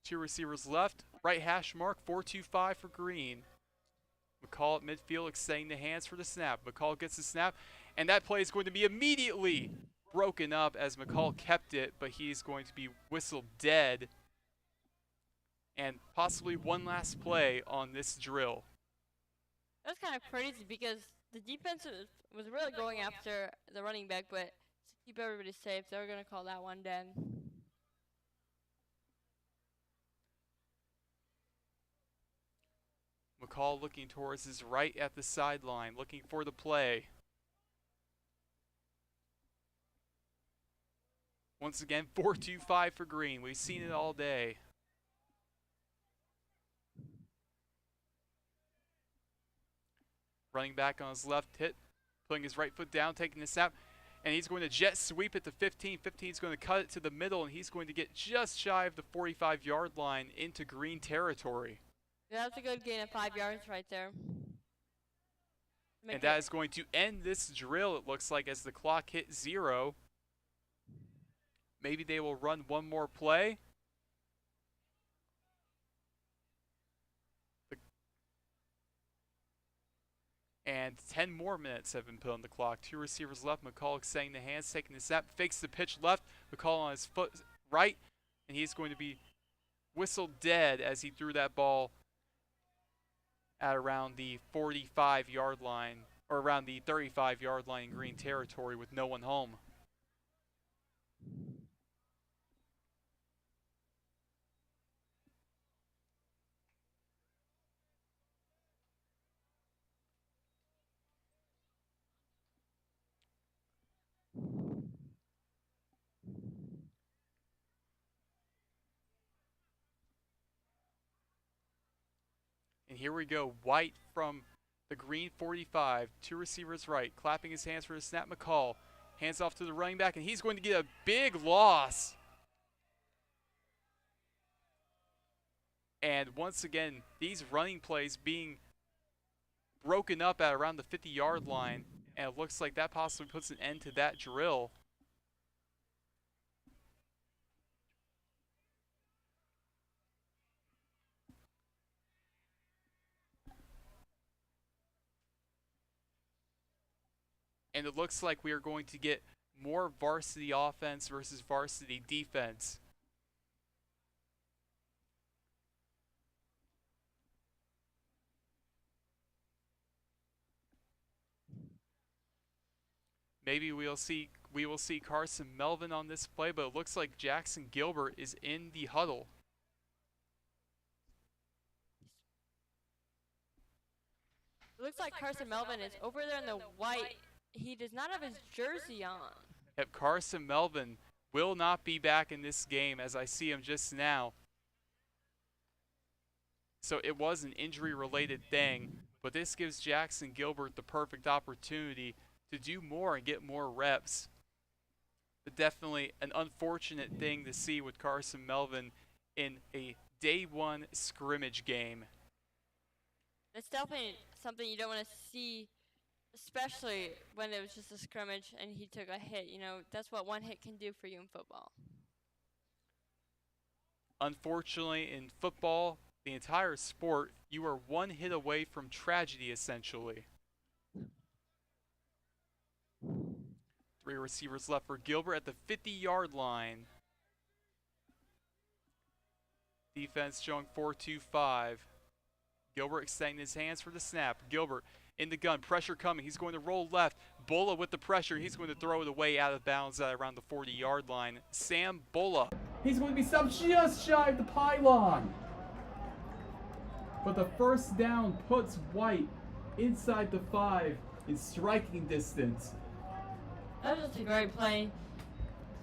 Two receivers left. Right hash mark, 4-2-5 for Green. McCall at midfield extending the hands for the snap. McCall gets the snap, And that play is going to be immediately broken up as McCall kept it, but he's going to be whistled dead. And possibly one last play on this drill. That's kind of crazy because the defense was really going after the running back, but to keep everybody safe, they were going to call that one dead. McCall looking towards his right at the sideline, looking for the play. Once again, 4-2-5 for Green. We've seen it all day. Running back on his left hit, putting his right foot down, taking the snap, and he's going to jet sweep it to 15. 15 is going to cut it to the middle, and he's going to get just shy of the 45-yard line into Green territory. Yeah, that's a good gain of 5 yards right there. And that is going to end this drill, it looks like, as the clock hit 0. Maybe they will run one more play. And 10 more minutes have been put on the clock. 2 receivers left. McCall extending the hands, taking the snap, fakes the pitch left. McCall on his foot right, and he's going to be whistled dead as he threw that ball at around the 45-yard line, or around the 35-yard line in Green territory with no one home. And here we go, White from the Green 45, 2 receivers right, clapping his hands for the snap. McCall hands off to the running back, and he's going to get a big loss. And once again, these running plays being broken up at around the 50-yard line, and it looks like that possibly puts an end to that drill. And it looks like we are going to get more varsity offense versus varsity defense. Maybe we will see Carson Melvin on this play, but it looks like Jackson Gilbert is in the huddle. It looks like Carson Melvin is over there in the white. He does not have his jersey on. Yep, Carson Melvin will not be back in this game as I see him just now. So it was an injury-related thing, but this gives Jackson Gilbert the perfect opportunity to do more and get more reps. But definitely an unfortunate thing to see with Carson Melvin in a day 1 scrimmage game. It's definitely something you don't want to see, especially when it was just a scrimmage and he took a hit. You know, that's what one hit can do for you in football. Unfortunately, in football, the entire sport, you are one hit away from tragedy, essentially. 3 receivers left for Gilbert at the 50-yard line. Defense showing 4-2-5. Gilbert extending his hands for the snap. Gilbert in the gun, pressure coming. He's going to roll left. Bulla with the pressure. He's going to throw it away out of bounds at around the 40-yard line. Sam Bulla. He's going to be stopped just shy of the pylon. But the first down puts White inside the 5 in striking distance. That was just a great play.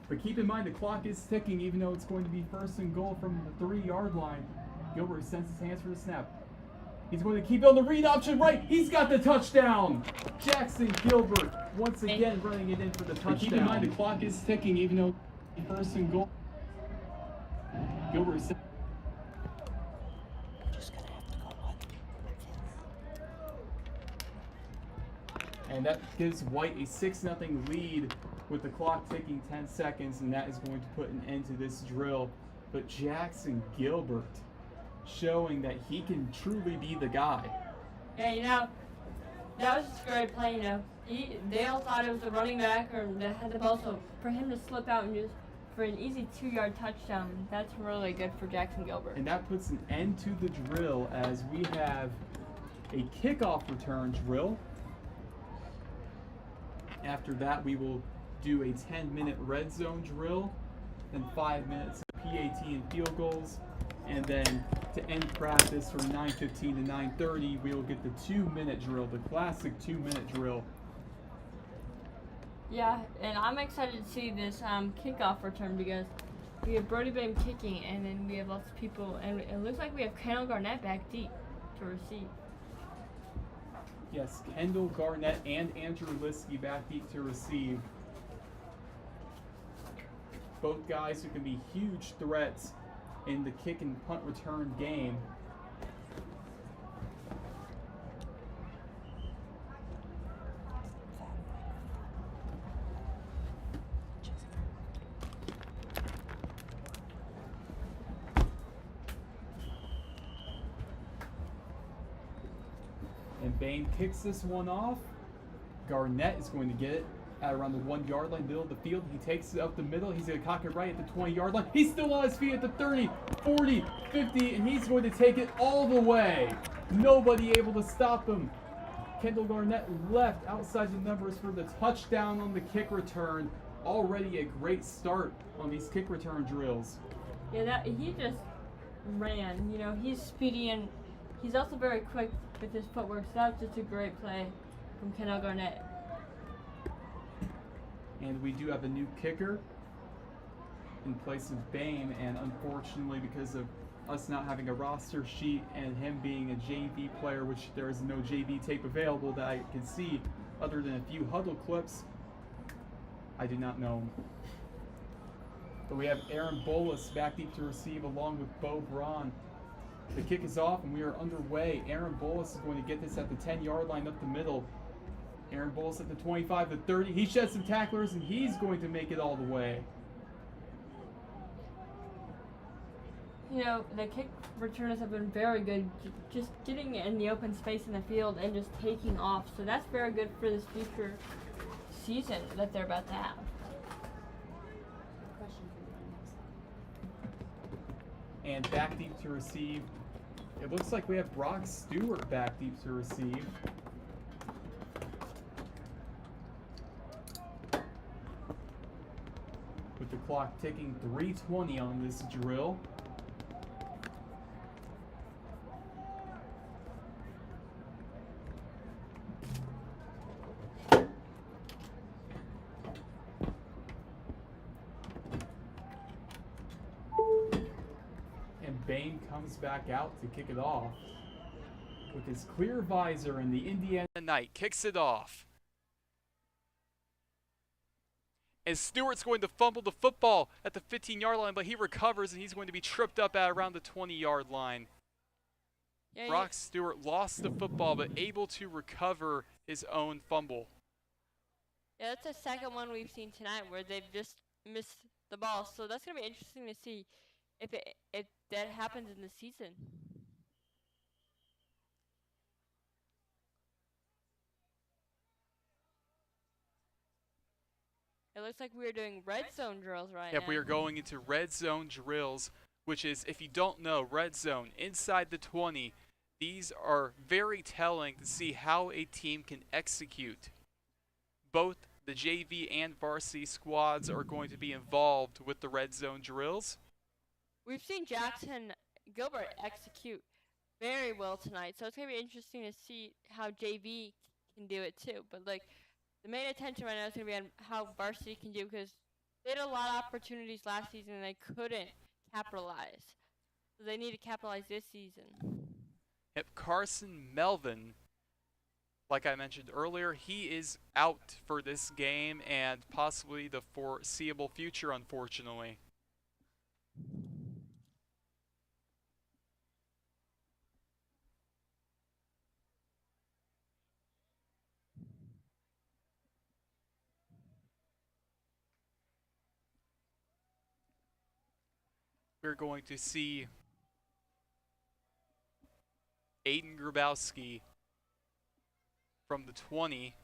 But keep in mind the clock is ticking even though it's going to be 1st and goal from the 3-yard line. Gilbert extends his hands for the snap. He's going to keep it on the read option right. He's got the touchdown. Jackson Gilbert once again running it in for the touchdown. But keep in mind the clock is ticking even though 1st and goal. Gilbert is just gonna have to go and that gives White a 6-0 lead with the clock ticking 10 seconds, and that is going to put an end to this drill. But Jackson Gilbert showing that he can truly be the guy. Yeah, you know, that was just a great play, you know. They all thought it was a running back or that had the ball, so for him to slip out and just for an easy 2-yard touchdown, that's really good for Jackson Gilbert. And that puts an end to the drill as we have a kickoff return drill. After that, we will do a 10-minute red zone drill, then 5 minutes of PAT and field goals, and then to end practice from 9:15 to 9:30, we will get the 2-minute drill, the classic 2-minute drill. Yeah, and I'm excited to see this kickoff return because we have Brody Bame kicking, and then we have lots of people, and it looks like we have Kendall Garnett back deep to receive. Yes, Kendall Garnett and Andrew Liskey back deep to receive. Both guys who can be huge threats in the kick and punt return game. And Bame kicks this one off. Garnett is going to get it at around the 1-yard line, middle of the field. He takes it up the middle. He's going to cock it right at the 20-yard line. He's still on his feet at the 30, 40, 50, and he's going to take it all the way. Nobody able to stop him. Kendall Garnett left outside the numbers for the touchdown on the kick return. Already a great start on these kick return drills. Yeah, he just ran. You know, he's speedy and he's also very quick with his footwork. So that's just a great play from Kendall Garnett. And we do have a new kicker in place of Bame, and unfortunately because of us not having a roster sheet and him being a JV player, which there is no JV tape available that I can see other than a few huddle clips, I do not know him. But we have Aaron Bolus back deep to receive along with Bo Braun. The kick is off and we are underway. Aaron Bolus is going to get this at the 10-yard line up the middle. Aaron Bolus at the 25, the 30. He sheds some tacklers and he's going to make it all the way. You know, the kick returners have been very good, just getting in the open space in the field and just taking off. So that's very good for this future season that they're about to have. And back deep to receive. It looks like we have Brock Stewart back deep to receive. With the clock ticking, 3:20 on this drill. And Bame comes back out to kick it off. With his clear visor in the Indiana Knight kicks it off. And Stewart's going to fumble the football at the 15-yard line, but he recovers and he's going to be tripped up at around the 20-yard line. Yeah, Brock Stewart lost the football, but able to recover his own fumble. Yeah, that's the second one we've seen tonight where they've just missed the ball. So that's going to be interesting to see if that happens in the season. It looks like we're doing red zone drills right now. Yep, we are going into red zone drills, which is, if you don't know, red zone, inside the 20. These are very telling to see how a team can execute. Both the JV and varsity squads are going to be involved with the red zone drills. We've seen Jackson Gilbert execute very well tonight, so it's going to be interesting to see how JV can do it too. But like, the main attention right now is going to be on how varsity can do, because they had a lot of opportunities last season and they couldn't capitalize. So they need to capitalize this season. Yep, Carson Melvin, like I mentioned earlier, he is out for this game and possibly the foreseeable future, unfortunately. We're going to see Aiden Grabowski from the 20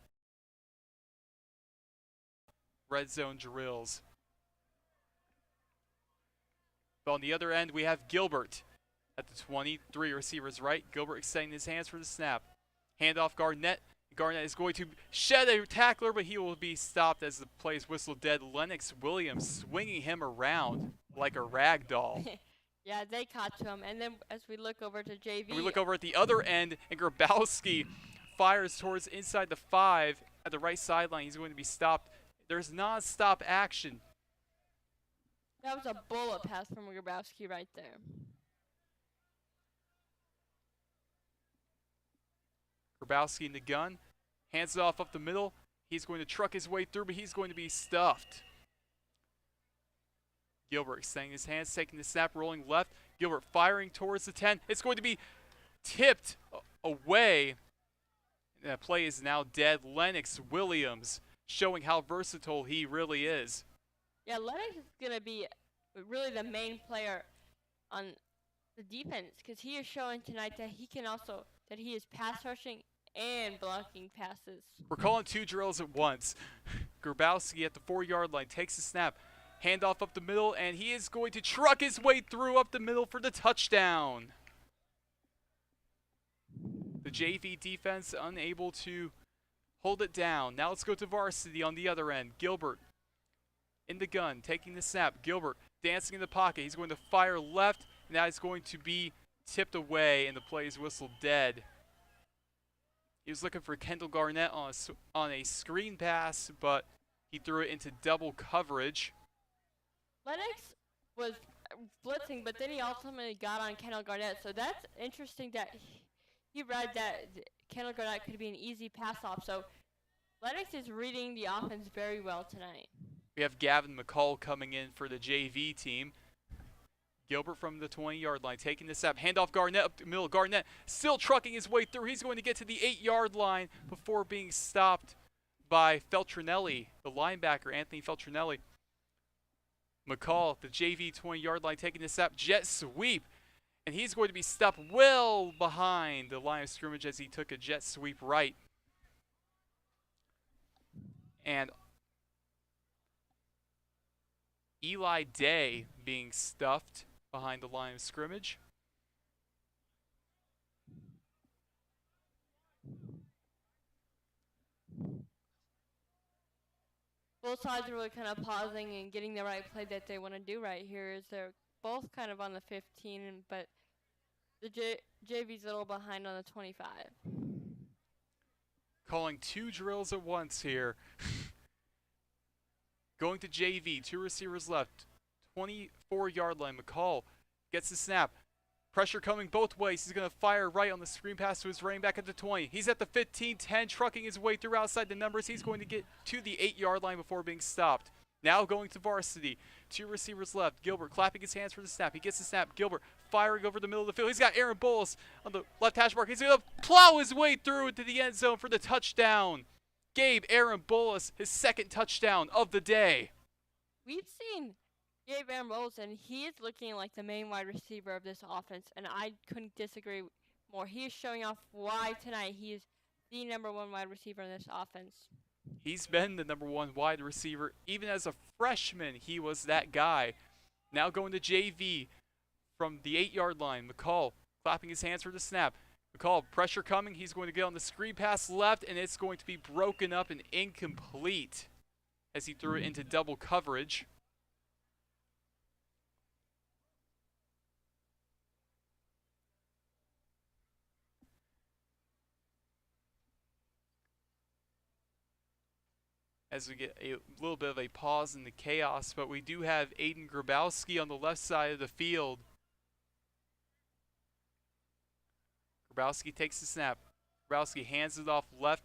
red zone drills. But on the other end, we have Gilbert at the 20. 3 receivers right. Gilbert extending his hands for the snap. Handoff Garnett. Garnett is going to shed a tackler, but he will be stopped as the play is whistled dead. Lennox Williams swinging him around like a rag doll. Yeah, they caught him. And then as we look over to JV. And we look over at the other end, and Grabowski fires towards inside the 5 at the right sideline. He's going to be stopped. There's non-stop action. That was a bullet pass from Grabowski right there. Grabowski in the gun. Hands it off up the middle. He's going to truck his way through, but he's going to be stuffed. Gilbert extending his hands, taking the snap, rolling left. Gilbert firing towards the 10. It's going to be tipped away. That play is now dead. Lennox Williams showing how versatile he really is. Yeah, Lennox is going to be really the main player on the defense because he is showing tonight that he is pass rushing and blocking passes. We're calling 2 drills at once. Grabowski at the 4-yard line takes the snap. Handoff up the middle, and he is going to truck his way through up the middle for the touchdown. The JV defense unable to hold it down. Now let's go to varsity on the other end. Gilbert in the gun, taking the snap. Gilbert dancing in the pocket. He's going to fire left, and that is going to be tipped away, and the play is whistled dead. He was looking for Kendall Garnett on a screen pass, but he threw it into double coverage. Lennox was blitzing, but then he ultimately got on Kendall Garnett. So that's interesting that he read that Kendall Garnett could be an easy pass-off. So Lennox is reading the offense very well tonight. We have Gavin McCall coming in for the JV team. Gilbert from the 20-yard line taking the snap. Handoff Garnett up the middle. Garnett still trucking his way through. He's going to get to the 8-yard line before being stopped by Feltrinelli, the linebacker, Anthony Feltrinelli. McCall, the JV 20-yard line, taking the snap. Jet sweep. And he's going to be stopped well behind the line of scrimmage as he took a jet sweep right. And Eli Day being stuffed behind the line of scrimmage. Both sides are really kind of pausing and getting the right play that they want to do right here. Is they're both kind of on the 15, but the JV's a little behind on the 25. Calling 2 drills at once here. Going to JV, 2 receivers left. 24-yard line. McCall gets the snap. Pressure coming both ways. He's going to fire right on the screen pass to his running back at the 20. He's at the 15, 10, trucking his way through outside the numbers. He's going to get to the 8-yard line before being stopped. Now going to varsity. 2 receivers left. Gilbert clapping his hands for the snap. He gets the snap. Gilbert firing over the middle of the field. He's got Aaron Bolles on the left hash mark. He's going to plow his way through into the end zone for the touchdown. Gabe Aaron Bolles, his 2nd touchdown of the day. We've seen Gabe Aaron Bolles, and he is looking like the main wide receiver of this offense, and I couldn't disagree more. He is showing off why tonight he is the number 1 wide receiver in this offense. He's been the number 1 wide receiver. Even as a freshman, he was that guy. Now going to JV from the 8-yard line. McCall clapping his hands for the snap. McCall, pressure coming. He's going to get on the screen pass left, and it's going to be broken up and incomplete as he threw it into double coverage. As we get a little bit of a pause in the chaos, but we do have Aiden Grabowski on the left side of the field. Grabowski takes the snap. Grabowski hands it off left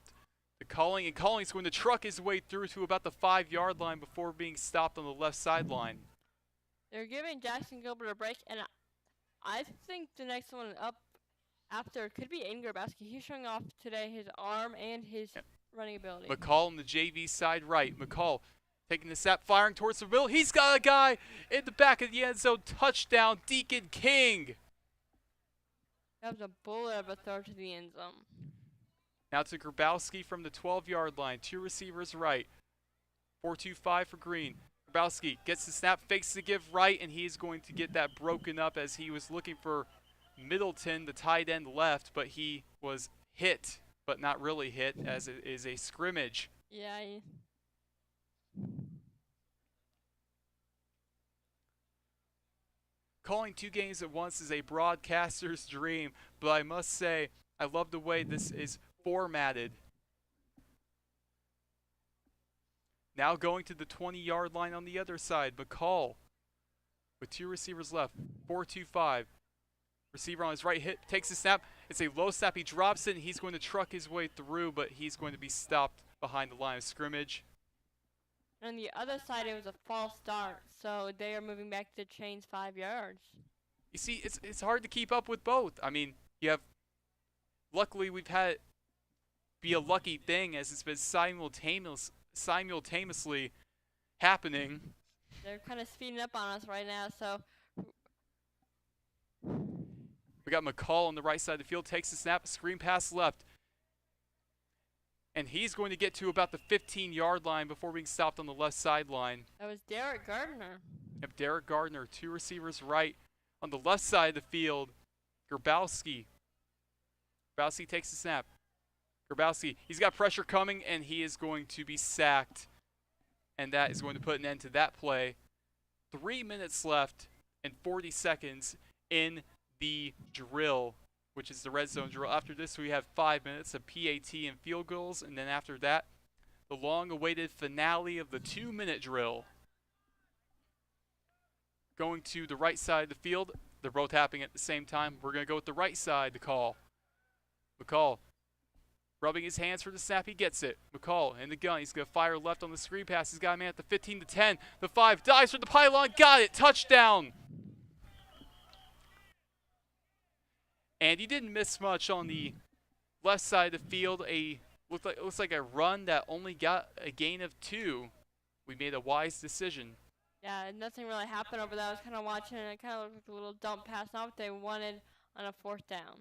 to Calling, and Calling's going to truck his way through to about the 5-yard line before being stopped on the left sideline. They're giving Jackson Gilbert a break, and I think the next one up after could be Aiden Grabowski. He's showing off today his arm and his running ability. McCall on the JV side right. McCall taking the snap, firing towards the middle. He's got a guy in the back of the end zone. Touchdown, Deacon King. That was a bullet of a throw to the end zone. Now to Grabowski from the 12-yard line. 2 receivers right. 4-2-5 for Green. Grabowski gets the snap, fakes the give right, and he's going to get that broken up as he was looking for Middleton, the tight end left, but he was hit, but not really hit, as it is a scrimmage. Yeah. Calling 2 games at once is a broadcaster's dream, but I must say, I love the way this is formatted. Now going to the 20-yard line on the other side. McCall with 2 receivers left. 4-2-5. Receiver on his right hip takes the snap. It's a low snap. He drops it, and he's going to truck his way through, but he's going to be stopped behind the line of scrimmage. On the other side, it was a false start, so they are moving back to chains 5 yards. You see, it's hard to keep up with both. I mean, you have. Luckily, we've had it be a lucky thing as it's been simultaneously happening. They're kind of speeding up on us right now, so. We got McCall on the right side of the field, takes the snap, screen pass left. And he's going to get to about the 15-yard line before being stopped on the left sideline. That was Derek Gardner. Yep, Derek Gardner, 2 receivers right. On the left side of the field, Grabowski. Grabowski takes the snap. Grabowski, he's got pressure coming, and he is going to be sacked. And that is going to put an end to that play. 3 minutes left and 40 seconds in the drill, which is the red zone drill. After this, we have 5 minutes of PAT and field goals, and then after that, the long-awaited finale of the 2-minute drill. Going to the right side of the field, they're both happening at the same time. We're going to go with the right side to call. McCall, rubbing his hands for the snap, he gets it. McCall in the gun, he's going to fire left on the screen pass. He's got a man at the 15 to 10. The 5 dives for the pylon, got it, touchdown! And he didn't miss much on the left side of the field. Looks like a run that only got a gain of 2. We made a wise decision. Yeah, nothing really happened over that. I was kind of watching it. It kind of looked like a little dump pass. Not what they wanted on a 4th down.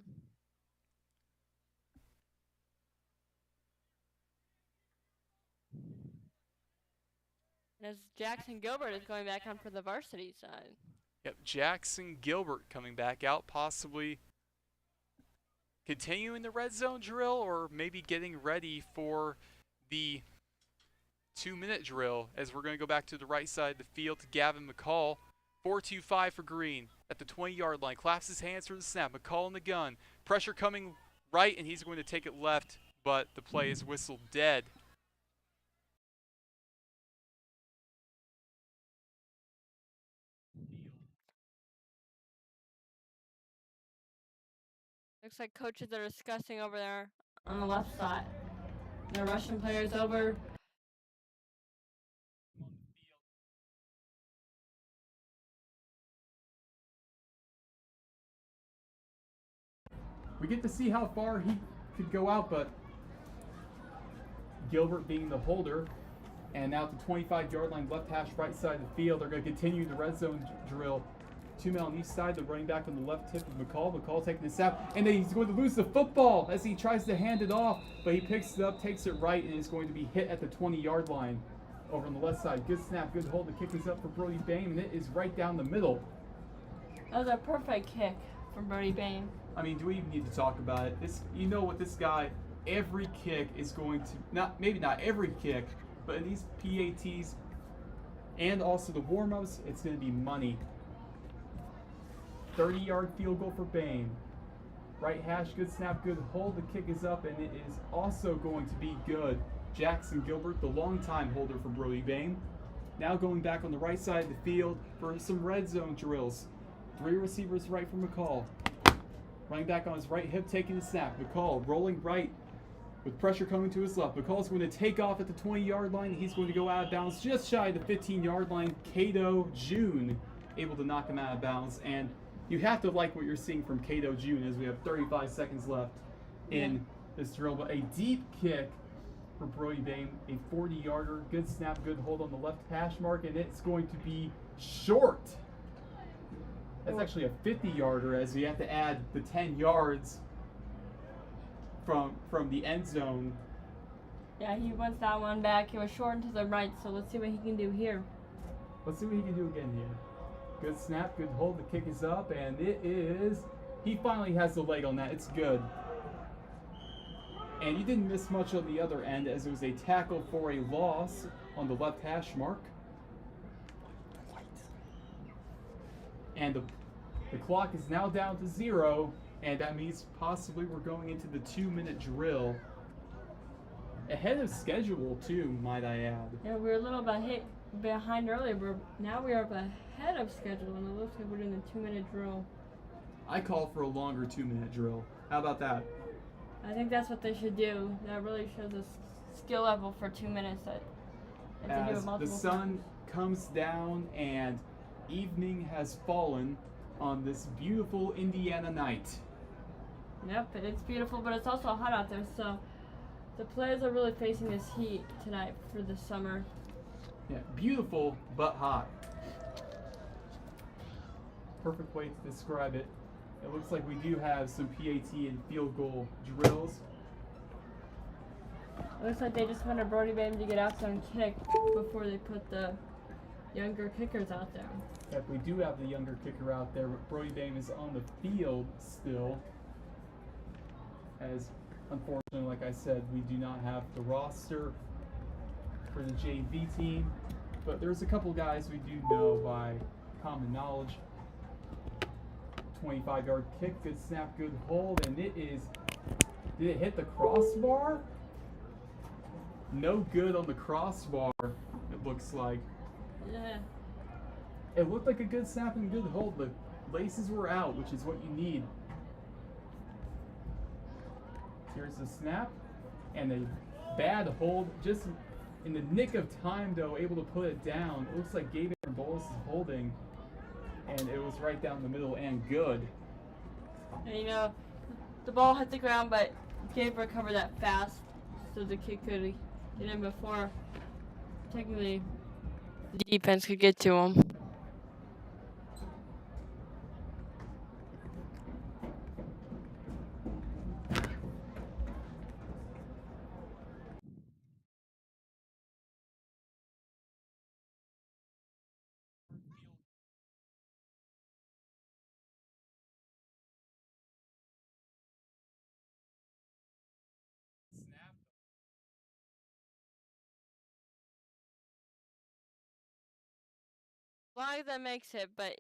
And as Jackson Gilbert is going back on for the varsity side. Yep, Jackson Gilbert coming back out, possibly continuing the red zone drill or maybe getting ready for the 2-minute drill, as we're going to go back to the right side of the field to Gavin McCall. 4-2-5 for Green at the 20-yard line. Claps his hands for the snap. McCall in the gun. Pressure coming right, and he's going to take it left, but the play is whistled dead. Looks like coaches are discussing over there on the left side. The Russian players over. We get to see how far he could go out, but Gilbert being the holder, and now at the 25-yard line, left hash, right side of the field, they're going to continue the red zone drill. 2 men on each side, the running back on the left tip of McCall. McCall taking the snap, and then he's going to lose the football as he tries to hand it off, but he picks it up, takes it right, and is going to be hit at the 20-yard line over on the left side. Good snap, good hold. The kick is up for Brody Bain, and it is right down the middle. That was a perfect kick from Brody Bain. I mean, do we even need to talk about it? You know what this guy, every kick is going to, maybe not every kick, but in these PATs and also the warm-ups, it's going to be money. 30-yard field goal for Bain. Right hash, good snap, good hold. The kick is up, and it is also going to be good. Jackson Gilbert, the longtime holder for Brody Bain. Now going back on the right side of the field for some red zone drills. 3 receivers right for McCall. Running back on his right hip, taking the snap. McCall rolling right with pressure coming to his left. McCall's going to take off at the 20-yard line. He's going to go out of bounds just shy of the 15-yard line. Cato June able to knock him out of bounds. And you have to like what you're seeing from Cato June as we have 35 seconds left in this drill. But a deep kick for Brody Bain, a 40-yarder. Good snap, good hold on the left hash mark, and it's going to be short. That's actually a 50-yarder as you have to add the 10 yards from the end zone. Yeah, he wants that one back. It was short to the right, so let's see what he can do here. Let's see what he can do again here. Good snap, good hold. The kick is up, and it is. He finally has the leg on that. It's good. And you didn't miss much on the other end, as it was a tackle for a loss on the left hash mark. And the clock is now down to 0, and that means possibly we're going into the 2-minute drill. Ahead of schedule, too, might I add. Yeah, we were a little bit behind earlier, but now we are ahead of schedule, and it looks like we're doing the 2-minute drill. I call for a longer 2-minute drill. How about that? I think that's what they should do. That really shows a skill level for 2 minutes. That they do it As the multiple sun times. comes down and evening has fallen on this beautiful Indiana night. Yep, it's beautiful, but it's also hot out there, so the players are really facing this heat tonight for the summer. Yeah, beautiful but hot. Perfect way to describe it. It looks like we do have some PAT and field goal drills. It looks like they just wanted Brody Bain to get out there and kick before they put the younger kickers out there. Yep, we do have the younger kicker out there, but Brody Bain is on the field still. As unfortunately, like I said, we do not have the roster for the JV team, but there's a couple guys we do know by common knowledge. 25-yard kick, good snap, good hold, and it is. Did it hit the crossbar? No good on the crossbar, it looks like. Yeah. It looked like a good snap and good hold. The laces were out, which is what you need. Here's the snap, and a bad hold, just in the nick of time, though, able to put it down. It looks like Gabe Bolus is holding, and it was right down the middle and good. And you know, the ball hit the ground, but Gabe recovered that fast, so the kick could get in before technically the defense could get to him. As long as that makes it, but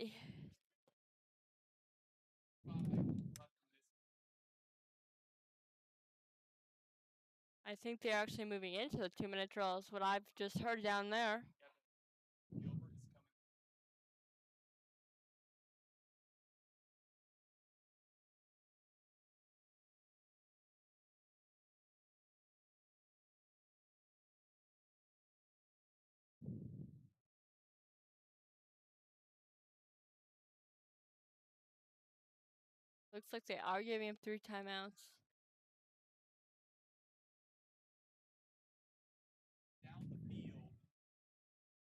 I think they're actually moving into the 2-minute drills, what I've just heard down there. Looks like they are giving him 3 timeouts.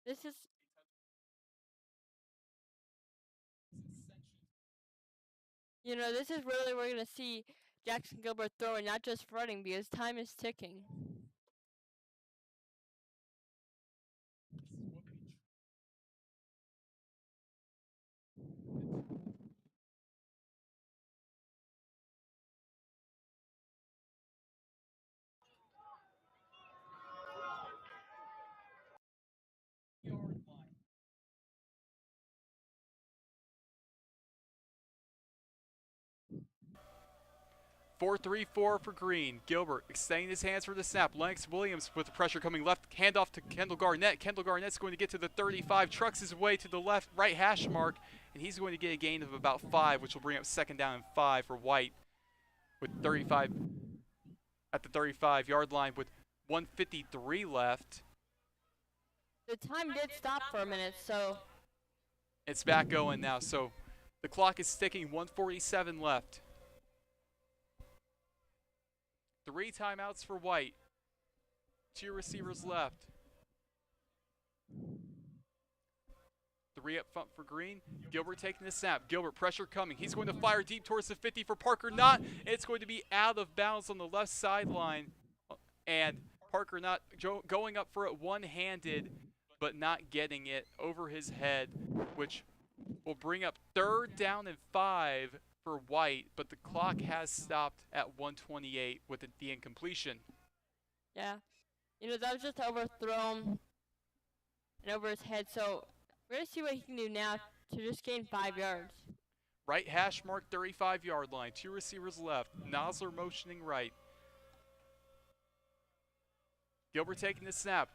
This is this is really we're gonna see Jackson Gilbert throwing, not just running, because time is ticking. Yard line. 4-3-4 for Green. Gilbert extending his hands for the snap. Lennox Williams with the pressure coming left. Handoff to Kendall Garnett. Kendall Garnett's going to get to the 35. Trucks his way to the right hash mark. And he's going to get a gain of about 5, which will bring up 2nd down and 5 for White. With 35 at the 35-yard line with 1:53 left. The time did stop for a minute, so It's back going now. So the clock is ticking. 1:47 left. 3 timeouts for White. 2 receivers left. 3 up front for Green. Gilbert taking the snap. Gilbert, pressure coming. He's going to fire deep towards the 50 for Parker. Not. It's going to be out of bounds on the left sideline. And Parker not going up for it one-handed, but not getting it over his head, which will bring up 3rd down and 5 for White, but the clock has stopped at 1:28 with the incompletion. Yeah. You know, that was just overthrown and over his head, so we're going to see what he can do now to just gain 5 yards. Right hash mark 35-yard line. 2 receivers left. Nosler motioning right. Gilbert taking the snap.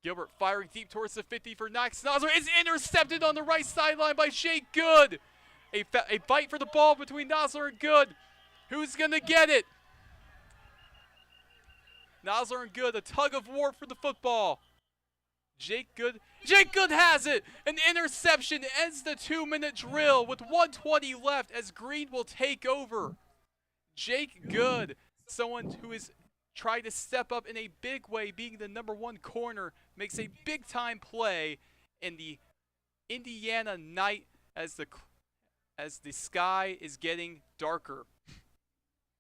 Gilbert firing deep towards the 50 for Knox. Nosler is intercepted on the right sideline by Jake Good. A fight for the ball between Nosler and Good. Who's going to get it? Nosler and Good, a tug of war for the football. Jake Good has it! An interception ends the 2-minute drill with 1:20 left as Green will take over. Jake Good, someone who is trying to step up in a big way, being the #1 corner, makes a big-time play in the Indiana night as the sky is getting darker.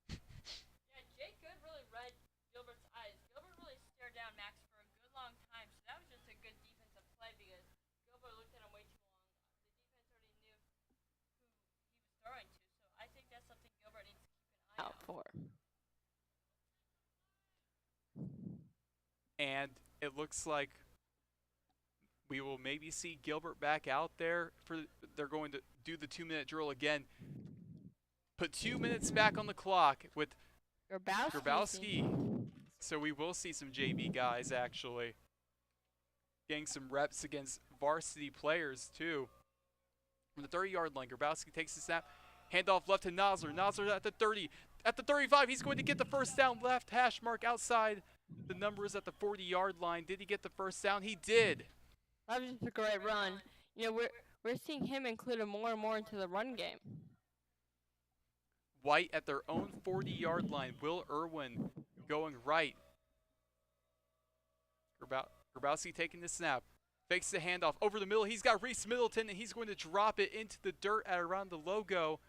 Yeah, Jake Good really read Gilbert's eyes. Gilbert really stared down Max for a good long time, so that was just a good defensive play because Gilbert looked at him way too long. The defense already knew who he was throwing to, so I think that's something Gilbert needs to keep an eye out for. And it looks like we will maybe see Gilbert back out there. They're going to do the 2-minute drill again. Put 2 minutes back on the clock with Grabowski. So we will see some JV guys actually getting some reps against varsity players too. From the 30-yard line, Grabowski takes the snap. Handoff left to Nosler. Nosler at the 30. At the 35, he's going to get the first down. Left hash mark outside. The number is at the 40-yard line. Did he get the first down? He did. That was just a great run. You know, we're seeing him included more and more into the run game. White at their own 40-yard line. Will Irwin going right. Grabowski taking the snap. Fakes the handoff over the middle. He's got Reese Middleton, and he's going to drop it into the dirt at around the logo.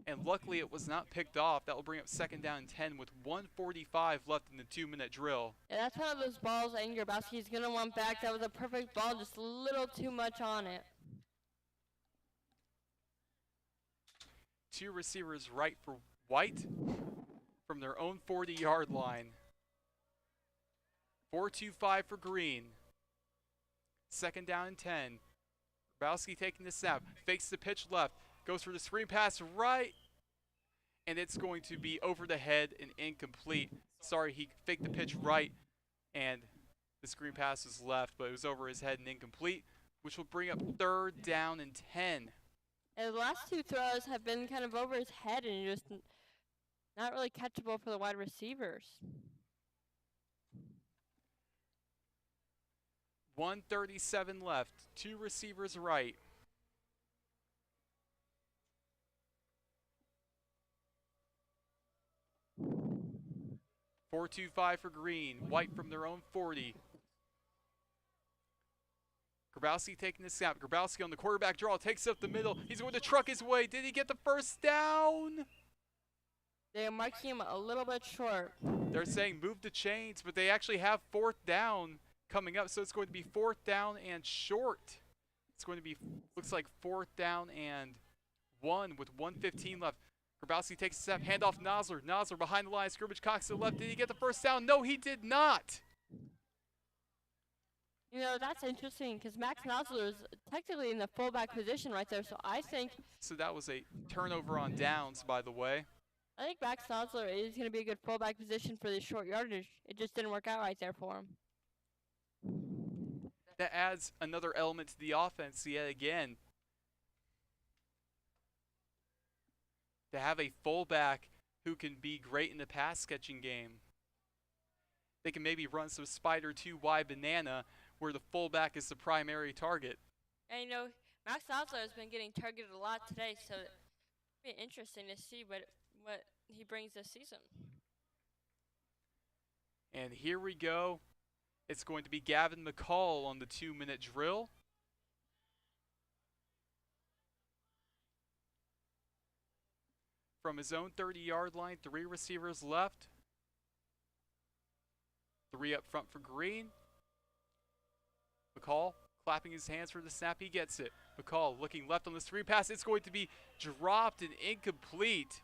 And luckily it was not picked off. That will bring up 2nd down and 10 with 1:45 left in the 2-minute drill. Yeah, that's one of those balls that Grabowski's going to want back. That was a perfect ball, just a little too much on it. 2 receivers right for White from their own 40-yard line. 4-2-5 for Green. 2nd down and 10. Grabowski taking the snap. Fakes the pitch left. Goes for the screen pass right. And it's going to be over the head and incomplete. Sorry, he faked the pitch right. And the screen pass was left, but it was over his head and incomplete, which will bring up 3rd down and 10. And the last 2 throws have been kind of over his head and just not really catchable for the wide receivers. 1:37 left. 2 receivers right. 4-2-5 for Green. White from their own 40. Grabowski taking the snap. Grabowski on the quarterback draw. Takes up the middle. He's going to truck his way. Did he get the first down? They're marking him a little bit short. They're saying move the chains, but they actually have 4th down coming up. So it's going to be 4th down and short. It's going to be, looks like 4th down and 1 with 1:15 left. Grabowski takes a step, handoff Nosler. Nosler behind the line, scrimmage, Cox to the left. Did he get the first down? No, he did not. You know, that's interesting because Max Nosler is technically in the fullback position right there. So I think. So that was a turnover on downs, by the way. I think Max Nosler is going to be a good fullback position for the short yardage. It just didn't work out right there for him. That adds another element to the offense yet again. To have a fullback who can be great in the pass catching game. They can maybe run some spider 2Y banana where the fullback is the primary target. And you know, Max Nosler has been getting targeted a lot today, so it'll be interesting to see what he brings this season. And here we go. It's going to be Gavin McCall on the 2-minute drill. From his own 30-yard line, 3 receivers left. 3 up front for Green. McCall clapping his hands for the snap. He gets it. McCall looking left on the screen pass. It's going to be dropped and incomplete.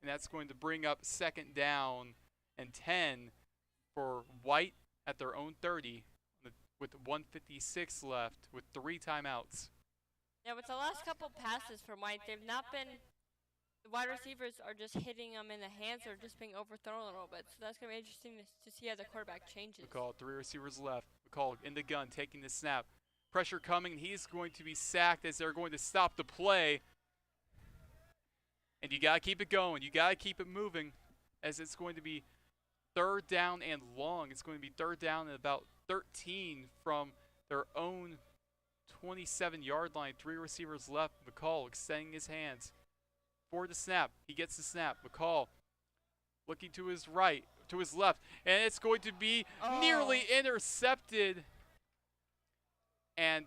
And that's going to bring up 2nd down and 10 for White at their own 30 with 1:56 left with 3 timeouts. Yeah, with the last couple passes from White, they've not been, the wide receivers are just hitting them in the hands or just being overthrown a little bit. So that's going to be interesting to see how the quarterback changes. McCall, 3 receivers left. McCall in the gun, taking the snap. Pressure coming. He's going to be sacked as they're going to stop the play. And you got to keep it going. You got to keep it moving as it's going to be 3rd down and long. It's going to be 3rd down and about 13 from their own 27-yard line. 3 receivers left. McCall extending his hands for the snap. He gets the snap. McCall looking to his right, to his left, and it's going to be nearly intercepted. And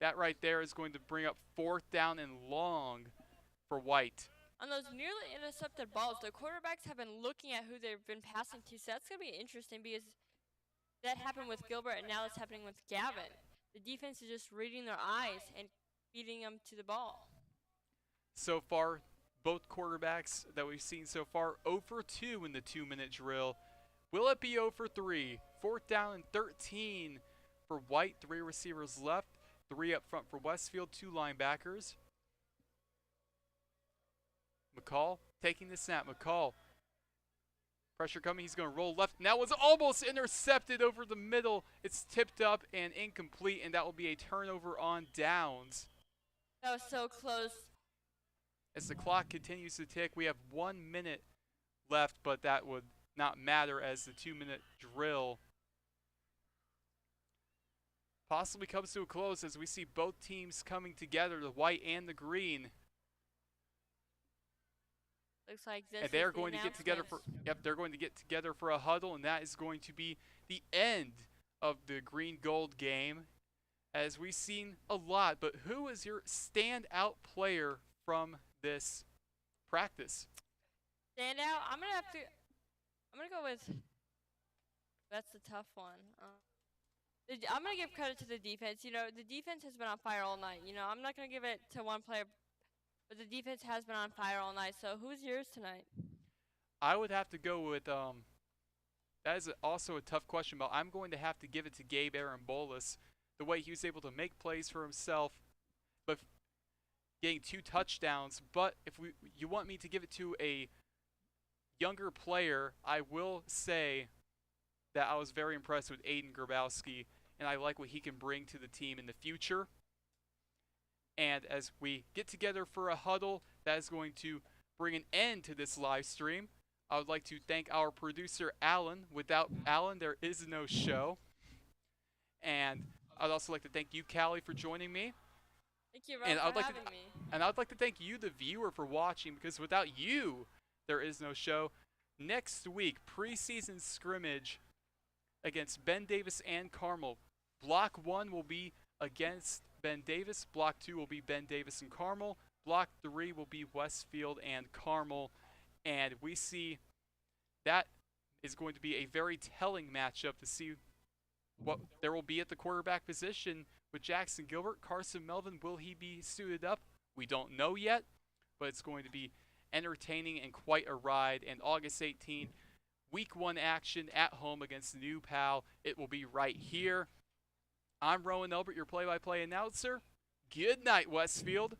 that right there is going to bring up 4th down and long for White. On those nearly intercepted balls, the quarterbacks have been looking at who they've been passing to, so that's going to be interesting because that happened with Gilbert and now it's happening with Gavin. The defense is just reading their eyes and feeding them to the ball. So far, both quarterbacks that we've seen so far, 0 for 2 in the 2-minute drill. Will it be 0 for 3? 4th down and 13 for White, 3 receivers left, 3 up front for Westfield, 2 linebackers. McCall taking the snap. McCall, pressure coming. He's going to roll left. Now was almost intercepted over the middle. It's tipped up and incomplete, and that will be a turnover on downs. That was so close. As the clock continues to tick, we have 1 minute left, but that would not matter as the 2-minute drill possibly comes to a close as we see both teams coming together, the white and the green. Looks like this And they're going to get together for they're going to get together for a huddle, and that is going to be the end of the green gold game. As we've seen a lot, but who is your standout player from this practice? Standout? I'm gonna go with. That's a tough one. I'm gonna give credit to the defense. You know, the defense has been on fire all night. You know, I'm not gonna give it to one player, but the defense has been on fire all night. So who's yours tonight? I would have to go with that is also a tough question, but I'm going to have to give it to Gabe Arambolas. The way he was able to make plays for himself, but getting 2 touchdowns. But if you want me to give it to a younger player, I will say that I was very impressed with Aiden Grabowski, and I like what he can bring to the team in the future. And as we get together for a huddle, that is going to bring an end to this live stream. I would like to thank our producer, Alan. Without Alan, there is no show. And I'd also like to thank you, Callie, for joining me. Thank you, Rob, for having me. And I'd like to thank you, the viewer, for watching, because without you, there is no show. Next week, preseason scrimmage against Ben Davis and Carmel. Block 1 will be against Ben Davis. Block 2 will be Ben Davis and Carmel. Block 3 will be Westfield and Carmel. And we see that is going to be a very telling matchup to see what there will be at the quarterback position with Jackson Gilbert. Carson Melvin, will he be suited up? We don't know yet, but it's going to be entertaining and quite a ride. And August 18th, Week 1 action at home against New Pal. It will be right here. I'm Rowan Elbert, your play-by-play announcer. Good night, Westfield.